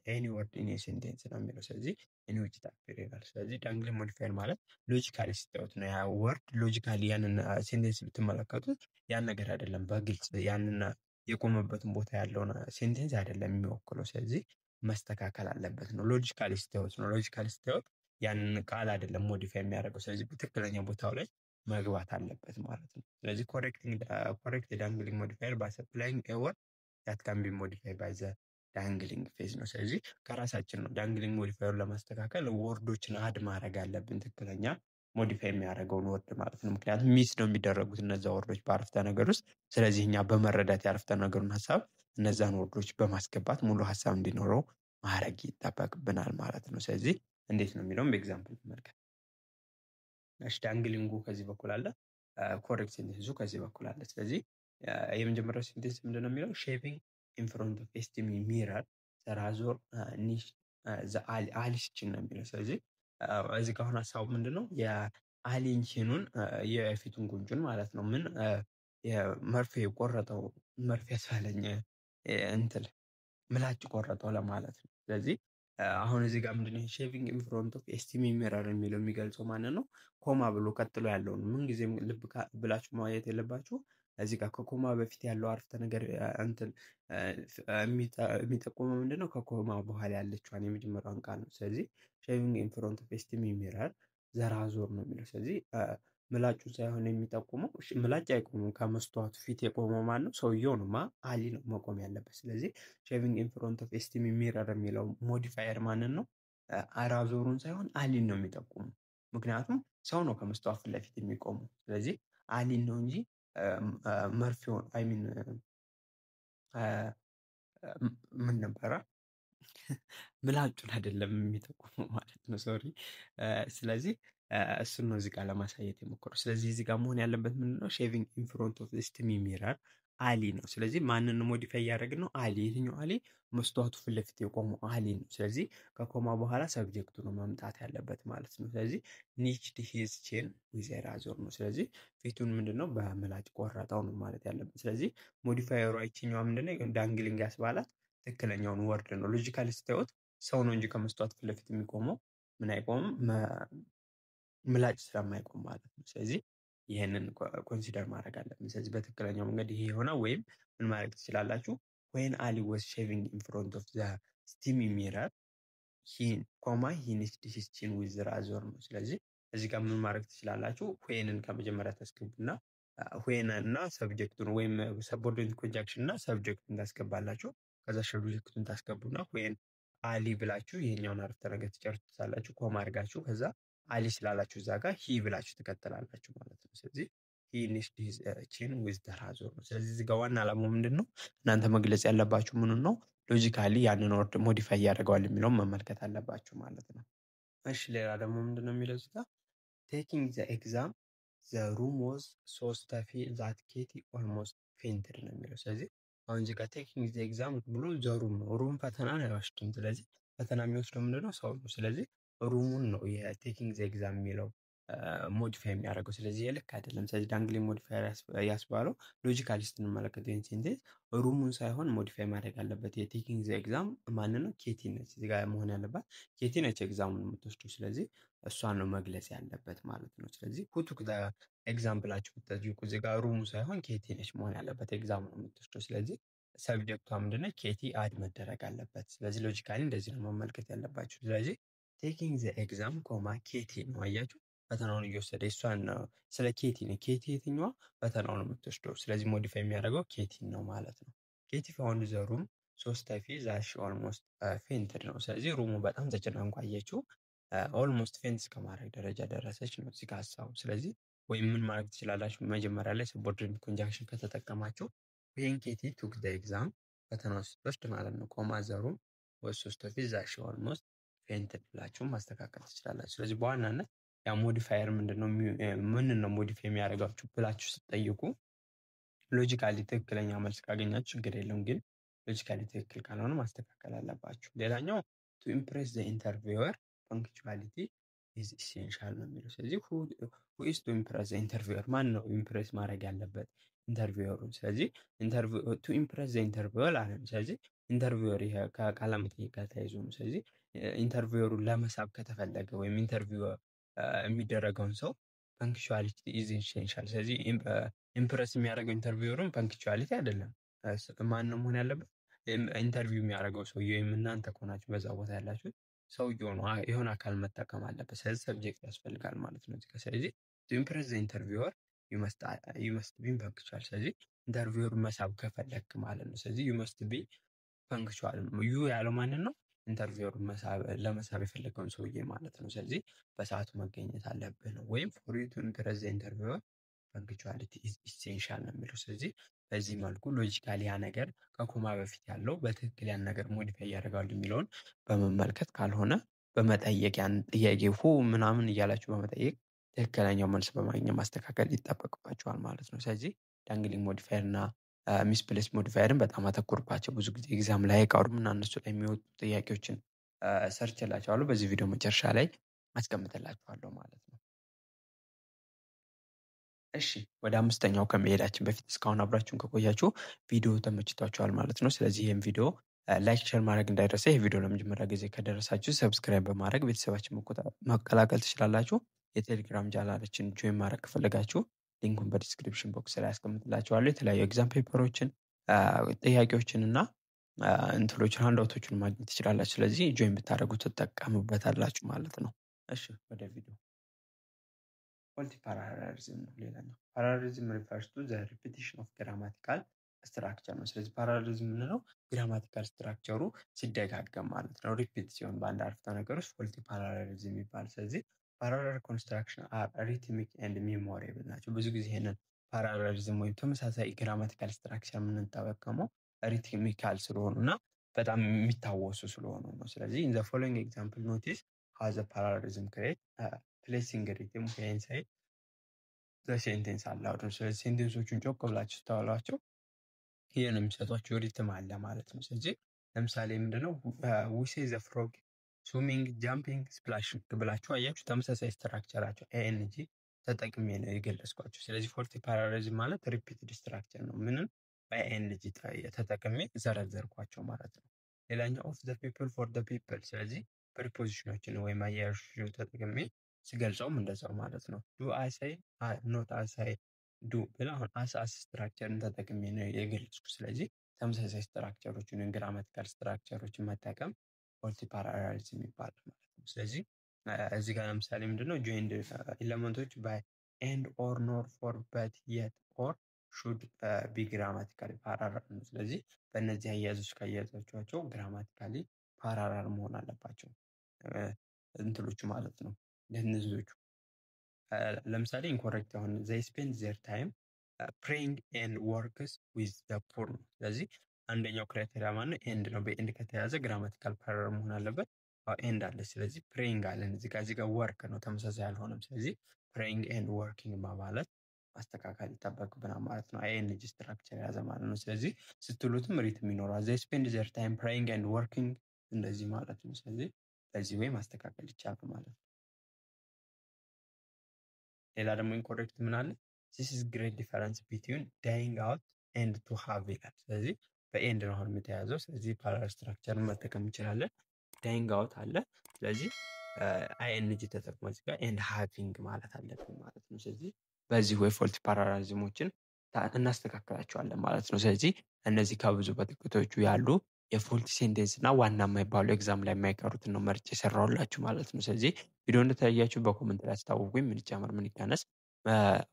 ኤኒ ወርድ ኢን ኤ ሴንቴንስ ነው የሚለው። ስለዚህ እኔ ውጭ ታፍር ይላል። ስለዚህ ዳንግሊንግ ሞዲፋየር ማለት ሎጂካሊ ስታዩት ነው። ያ ወርድ ሎጂካሊ ያንን ሴንቴንስ ብትመለከቱት ያን ነገር አይደለም፣ በግልጽ ያንን የቆመበትን ቦታ ያለውን ሴንቴንስ አይደለም የሚወክለው። ስለዚህ መስተካከል አለበት ነው። ሎጂካሊ ስታዩት ነው። ሎጂካሊ ስታዩት ያንን ቃል አይደለም ሞዲፋይ የሚያደርገው። ስለዚህ በትክክለኛ ቦታው ላይ መግባት አለበት ማለት ነው። ስለዚህ ኮሬክት ዳንግሊንግ ሞዲፋየር ባይ ሰፕላይንግ ኤ ወርድ ዳት ካን ቢ ሞዲፋይድ ባይ ዘ ዳንግሊንግ ፌዝ ነው። ስለዚህ ከራሳችን ነው ዳንግሊንግ ሞዲፋየር ለማስተካከል ወርዶችን አድ ማድረግ አለብን፣ ትክክለኛ ሞዲፋይ የሚያደርገውን ወርድ ማለት ነው። ምክንያቱም ሚስ ነው የሚደረጉት እነዛ ወርዶች በአረፍተ ነገር ውስጥ። ስለዚህ እኛ በመረዳት የአረፍተ ነገሩን ሀሳብ እነዛን ወርዶች በማስገባት ሙሉ ሀሳብ እንዲኖረው ማድረግ ይጠበቅብናል ማለት ነው። ስለዚህ እንዴት ነው የሚለውም በኤግዛምፕል እንመልከት። ዳንግሊንጉ ከዚህ በኩል አለ፣ ኮሬክት ሴንቴንሱ ከዚህ በኩል አለ። ስለዚህ የመጀመሪያው ሴንቴንስ ምንድነው የሚለው? ሼቪንግ ኢን ፍሮንት ኦፍ ኤስቲሚ ሚረር ዘራዞር ኒሽ አሊስችን ነው የሚለው። ስለዚህ እዚህ ጋር አሁን ሀሳቡ ምንድነው? የአሊንቺኑን የፊቱን ጉንጩን ማለት ነው ምን መርፌ ቆረጠው፣ መርፌ ያስፋለኝ እንትን ምላጭ ቆረጠው ለማለት ነው። ስለዚህ አሁን እዚህ ጋር ምንድነው ሼቪንግ ኢን ፍሮንት ኦፍ ኤስቲሚ ሚረር የሚለው የሚገልጸው ማንን ነው? ኮማ ብሎ ቀጥሎ ያለውን ምን ጊዜም ልብ ብላችሁ ማየት የለባችሁ። እዚህ ጋር ከኮማ በፊት ያለው አረፍተ ነገር እንትን የሚጠቁመው ምንድነው? ከኮማ በኋላ ያለችዋን የመጀመሪያውን ቃል ነው። ስለዚህ ሼቪንግ ኢን ፍሮንት ኦፍ ስቲም ሚረር ዘራዞር ነው የሚለው። ስለዚህ ምላጩን ሳይሆን የሚጠቁመው ምላጭ አይቆምም። ከመስተዋቱ ፊት የቆመው ማን ነው? ሰውየው ነው። አሊ ነው መቆም ያለበት። ስለዚህ ሼቪንግ ኢን ፍሮንት ኦፍ ስቲም ሚረር የሚለው ሞዲፋየር ማንን ነው? አራዞሩን ሳይሆን አሊን ነው የሚጠቁመው። ምክንያቱም ሰው ነው ከመስተዋት ፊት ለፊት የሚቆመው። ስለዚህ አሊን ነው እንጂ መርፌውን አይሚን ምን ነበረ ምላጩን አይደለም የሚጠቁመው ማለት ነው። ሶሪ። ስለዚህ እሱን ነው እዚህ ጋር ለማሳየት የሞከረው። ስለዚህ እዚህ ጋር መሆን ያለበት ምንድነው? ሼቪንግ ኢን ፍሮንት ኦፍ ስቲም ሚረር አሊ ነው። ስለዚህ ማንን ሞዲፋይ እያደረግን ነው? አሊ። የትኛው አሊ? መስተዋቱ ፊት ለፊት የቆመው አሊ ነው። ስለዚህ ከኮማ በኋላ ሰብጀክቱ ነው መምጣት ያለበት ማለት ነው። ስለዚህ ኒችድ ሂዝ ቼን ዊዝ ኤራዞር ነው። ስለዚህ ፊቱን ምንድነው በምላጭ ቆረጠው ነው ማለት ያለበት። ስለዚህ ሞዲፋየሩ አይችኛዋ ምንድነው? ዳንግሊንግ ያስባላት ትክክለኛውን ወርድ ነው። ሎጂካሊ ስታዩት ሰው ነው እንጂ ከመስተዋት ፊት ለፊት የሚቆመው ምን አይቆምም? ምላጭ ስለማይቆም ማለት ነው። ስለዚህ ይህንን ኮንሲደር ማድረግ አለብን። ስለዚህ በትክክለኛው መንገድ ይሄ የሆነ ወይም ምን ማድረግ ትችላላችሁ? when Ali was shaving in front of the steamy mirror he niched his chin with the razor ነው። ስለዚህ እዚህ ጋር ምን ማድረግ ትችላላችሁ? whenን ከመጀመሪያ ታስገቡና when እና ሰብጀክቱን ወይም ሰቦርዲኔት ኮንጃንክሽን እና ሰብጀክቱን ታስገባላችሁ። ከዛ ሰብጀክቱን ታስገቡና when አሊ ብላችሁ ይሄኛውን አረፍተ ነገር ትጨርሳላችሁ። ኮማ አድርጋችሁ ከዛ አሊ ስላላችሁ እዛ ጋር ሂ ብላችሁ ትቀጥላላችሁ ማለት ነው። ስለዚህ ሂ ኒችድ ሂዝ ቺን ዊዝ ዘ razor ነው። ስለዚህ እዚህ ጋር ዋና ዓላማው ምንድን ነው? እናንተ መግለጽ ያለባችሁ ምኑን ነው? ሎጂካሊ ያንን ወርድ ሞዲፋይ ያደርገዋል የሚለውን መመልከት አለባችሁ ማለት ነው። እሺ ሌላ ደግሞ ምንድን ነው የሚለው እዚህ ጋር ቴኪንግ ዘ ኤግዛም ዘ ሩም ዋዝ ሶ ስተፊ ዛት ኬቲ ኦልሞስት ፌንትድ ነው የሚለው። ስለዚህ አሁን እዚህ ጋር ቴኪንግ ዘ ኤግዛም ብሎ ዘሩም ነው። ሩም ፈተናን አይወስድም። ስለዚህ ፈተና የሚወስደው ምንድነው? ሰው ነው። ስለዚህ ሩሙን ነው የቴኪንግ ዘ ኤግዛም የሚለው ሞዲፋይ የሚያደርገው። ስለዚህ የልክ አይደለም። ስለዚህ ዳንግሊንግ ሞዲፋየር ያስባለው ሎጂካሊ ስትንመለከት ይህን ሴንቴንስ ሩሙን ሳይሆን ሞዲፋይ ማድረግ አለበት። የቴኪንግ ዘ ኤግዛም ማን ነው? ኬቲ ነች። እዚህ ጋር መሆን ያለባት ኬቲ ነች ኤግዛሙን የምትወስደው። ስለዚህ እሷን ነው መግለጽ ያለበት ማለት ነው። ስለዚህ ሁቱክ ኤግዛም ብላችሁ ብትጠይቁ እዚህ ጋር ሩሙ ሳይሆን ኬቲ ነች መሆን ያለበት ኤግዛሙን የምትወስደው። ስለዚህ ሰብጀክቷ ምንድነው? ኬቲ አድ መደረግ አለበት። ስለዚህ ሎጂካሊ እንደዚህ ነው መመልከት ያለባችሁ። ስለዚህ ቴኪንግ ዘ ኤግዛም ኮማ ኬቲ ነው። አያችሁ ፈተናውን እየወሰደ እሷን ነው። ስለ ኬቲ ነው። ኬቲ የትኛዋ ፈተናውን የምትወስደው። ስለዚህ ሞዲፋይ የሚያደርገው ኬቲ ነው ማለት ነው። ኬቲ ፋውንድ ዘ ሩም ሶስት ታይፊ ዛሽ ኦልሞስት ፌንትድ ነው። ስለዚህ ሩሙ በጣም ተጨናንቆ አየችው። ኦልሞስት ፌንት እስከማድረግ ደረጃ ደረሰች ነው እዚህ ጋር ሀሳቡ። ስለዚህ ወይም ምን ማድረግ ትችላላችሁ? መጀመሪያ ላይ ሰቦርዲኔት ኮንጃንክሽን ከተጠቀማችሁ when Katie took the exam ፈተናውን ስትወስድ ማለት ነው። ኮማ ዘ ሩም was so stuffy that she almost fainted ብላችሁ ማስተካከል ትችላላችሁ። ስለዚህ በዋናነት ያ ሞዲፋየር ምንድነው? ምን ነው ሞዲፋይ የሚያደርጋችሁ ብላችሁ ስትጠይቁ ሎጂካሊ ትክክለኛ መልስ ካገኛችሁ ችግር የለም፣ ግን ሎጂካሊ ትክክል ካልሆነ ማስተካከል አለባችሁ። ሌላኛው to impress the interviewer punctuality is essential ነው የሚለው። ስለዚህ who is to impress the interviewer ማን ነው ኢምፕሬስ ማድረግ ያለበት ኢንተርቪወሩን። ስለዚህ to impress the interviewer አለም። ስለዚህ ኢንተርቪወር ይሄ ከቃለ መጠይቅ ጋር ተያይዞ ነው። ስለዚህ ኢንተርቪወሩን ለመሳብ ከተፈለገ ወይም ኢንተርቪወር የሚደረገውን ሰው ፐንክቹዋሊቲ ኢዝ ኢሴንሻል። ስለዚህ ኢምፕረስ የሚያደርገው ኢንተርቪወሩን ፐንክቹዋሊቲ አይደለም። ማን ነው መሆን ያለበት? ኢንተርቪው የሚያደርገው ሰውዬው ወይም እናንተ ከሆናችሁ በዛ ቦታ ያላችሁ ሰውዬው ነው። የሆነ አካል መጠቀም አለበት። ስለዚህ ሰብጀክት ያስፈልጋል ማለት ነው። ስለዚህ ኢምፕረስ ዘ ኢንተርቪወር ዩ መስት ቢ ፐንክቹዋል። ስለዚህ ኢንተርቪወሩን መሳብ ከፈለክ ማለት ነው። ስለዚህ ዩ መስት ቢ ፐንክቹዋል። ዩ ያለው ማንን ነው? ኢንተርቪወሩን ለመሳብ የፈለገውን ሰውዬ ማለት ነው። ስለዚህ በሰዓቱ መገኘት አለብህ ነው። ወይም ፎር ዩ ቱ ኢምፕረስ ዘ ኢንተርቪወር ፐንክቹዋሊቲ ኢዝ ኢሴንሻል ነው የሚለው። ስለዚህ በዚህ መልኩ ሎጂካሊ ያ ነገር ከኮማ በፊት ያለው በትክክል ያን ነገር ሞዲፋይ ያደርጋሉ የሚለውን በመመልከት ካልሆነ በመጠየቅ ያን ጥያቄ ምናምን እያላችሁ በመጠየቅ ትክክለኛው መልስ በማግኘት ማስተካከል ይጠበቅባቸዋል ማለት ነው። ስለዚህ ዳንግሊንግ ሞዲፋየር እና ሚስፕሌስ ሞዲፋየርን በጣም አተኩርባቸው። ብዙ ጊዜ ኤግዛም ላይ አይቀሩም እና እነሱ ላይ የሚወጡ ጥያቄዎችን ሰርች ላቸዋለሁ። በዚህ ቪዲዮ መጨረሻ ላይ አስቀምጥላችኋለሁ ማለት ነው። እሺ ወደ አምስተኛው ከመሄዳችን በፊት እስካሁን አብራችሁን ከቆያችሁ ቪዲዮ ተመችቷችኋል ማለት ነው። ስለዚህ ይህን ቪዲዮ ላይክ፣ ሼር ማድረግ እንዳይረሳ። ይህ ቪዲዮ ለመጀመሪያ ጊዜ ከደረሳችሁ ሰብስክራይብ በማድረግ ቤተሰባችን መቀላቀል ትችላላችሁ። የቴሌግራም ቻናላችን ጆይን ማድረግ ከፈለጋችሁ ሊንኩን በዲስክሪፕሽን ቦክስ ላይ አስቀምጥላችኋለሁ። የተለያዩ ኤግዛም ፔፐሮችን ጥያቄዎችን እና እንትሎችን ሃንዳውቶችን ማግኘት ትችላላችሁ። ስለዚህ ጆይን ብታደርጉ ትጠቀሙበታላችሁ ማለት ነው። እሺ ወደ ቪዲዮ ፋልቲ ፓራሌሊዝም ነው ሌላኛው። ፓራሌሊዝም refers to the repetition of grammatical structure ነው። ስለዚህ ፓራሌሊዝም የምንለው ግራማቲካል ስትራክቸሩ ሲደጋገም ማለት ነው። ሪፒት ሲሆን በአንድ አረፍተ ነገር ውስጥ ፋልቲ ፓራሌሊዝም ይባላል። ስለዚህ ፓራሌል ኮንስትራክሽን አር ሪትሚክ ኤንድ ሜሞሪብል ናቸው። ብዙ ጊዜ ይሄንን ፓራሌሊዝም ወይም ተመሳሳይ ግራማቲካል ስትራክቸር የምንጠቀመው ሪትሚካል ስለሆኑ እና በጣም የሚታወሱ ስለሆኑ ነው። ስለዚህ in the following example notice how the parallelism create placing rhythm inside the sentence aloud ነው። ስለዚህ ሴንቴንሶቹን ጮክ ብላችሁ ስታወሏቸው ይሄን የሚሰጧቸው ሪትም አለ ማለት ነው። ስለዚህ ለምሳሌ ምንድነው we say the frog swimming jumping splashing ብላችሁ አያችሁ ተመሳሳይ ስትራክቸራቸው ኤንጂ ተጠቅሜ ነው የገለጽኳቸው። ስለዚህ ፋልቲ ፓራሌሊዝም ማለት ሪፒትድ ስትራክቸር ነው። ምንም በኤንጂ ተጠቅሜ ዘረዘርኳቸው ማለት ነው። ሌላኛው of the people for the people ስለዚህ ፕሪፖዚሽኖችን ወይም አያያዥ ተጠቅሜ ሲገልጸውም እንደዛው ማለት ነው። ዱ አይ ሳይ ኖት አይ ሳይ ዱ ብላ አሁን አስ ስትራክቸርን ተጠቅሜ ነው የገለጽኩት። ስለዚህ ተመሳሳይ ስትራክቸሮችን ግራማቲካል ስትራክቸሮችን መጠቀም ፋልቲ ፓራሌሊዝም ይባላል ማለት ነው። ስለዚህ እዚህ ጋር ለምሳሌ ምንድነው ጆይንድ ኤሌመንቶች ባይ ኤንድ ኦር ኖር ፎር በት የት ኦር ሹድ ቢ ግራማቲካሊ ፓራራል ነው። ስለዚህ በእነዚህ አያያዞች ካያያዛችኋቸው ግራማቲካሊ ፓራራል መሆን አለባቸው እንትሎቹ ማለት ነው። ለነዚህዎቹ ለምሳሌ ኢንኮሬክት አሁን they spend their time praying and works with the poor ነው። ስለዚህ አንደኛው ክራይቴሪያ ማለት ኤንድ ነው። በኤንድ ከተያዘ ግራማቲካል ፓራራል መሆን አለበት። ኤንድ አለ። ስለዚህ ፕሬይንግ አለን እዚህ ጋር ወርክ ነው ተመሳሳይ አልሆነም። ስለዚህ ፕሬይንግ ኤንድ ወርኪንግ ማለት ማስተካከል ይጠበቅብናል ማለት ነው። አይኤንጂ ስትራክቸር ያዘ ማለት ነው። ስለዚህ ስትሉትም ሪትም ይኖራል። they spend their time praying and working እንደዚህ ማለት ነው። ስለዚህ በዚህ ወይ ማስተካከል ይቻላል ማለት ነው። ሌላ ደግሞ ኢንኮሬክት ምን አለ? this is great difference between dying out and to have ይላል። ስለዚህ በኤንድ ነው አሁን የተያዘው። ስለዚህ ፓራሌል ስትራክቸርን መጠቀም እንችላለን። ዳይንግ አውት አለ። ስለዚህ አይኤንጂ ተጠቅሞ እዚህ ጋር ኤንድ ሃቪንግ ማለት አለብን ማለት ነው። ስለዚህ በዚህ ወይ ፋልቲ ፓራሌሊዝሞችን እናስተካክላቸዋለን ማለት ነው። ስለዚህ እነዚህ ከብዙ በጥቂቶቹ ያሉ የፋልቲ ሴንቴንስ እና ዋና የማይባሉ ኤግዛም ላይ የማይቀሩትን ነው መርጬ የሰራሁላችሁ ማለት ነው። ስለዚህ ቪዲዮ እንደታያችሁ በኮሜንት ላይ አስታውቁኝ። ምን ይጨመር ምን ይቀነስ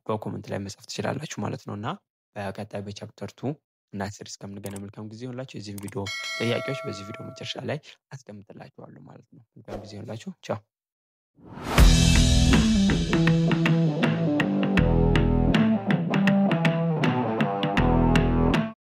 በኮሜንት ላይ መጻፍ ትችላላችሁ ማለት ነው። እና በቀጣይ በቻፕተር 2 እና 10 እስከምንገናኝ መልካም ጊዜ ይሁንላችሁ። የዚህ ቪዲዮ ጥያቄዎች በዚህ ቪዲዮ መጨረሻ ላይ አስቀምጥላችኋለሁ ማለት ነው። መልካም ጊዜ ይሁንላችሁ። ቻው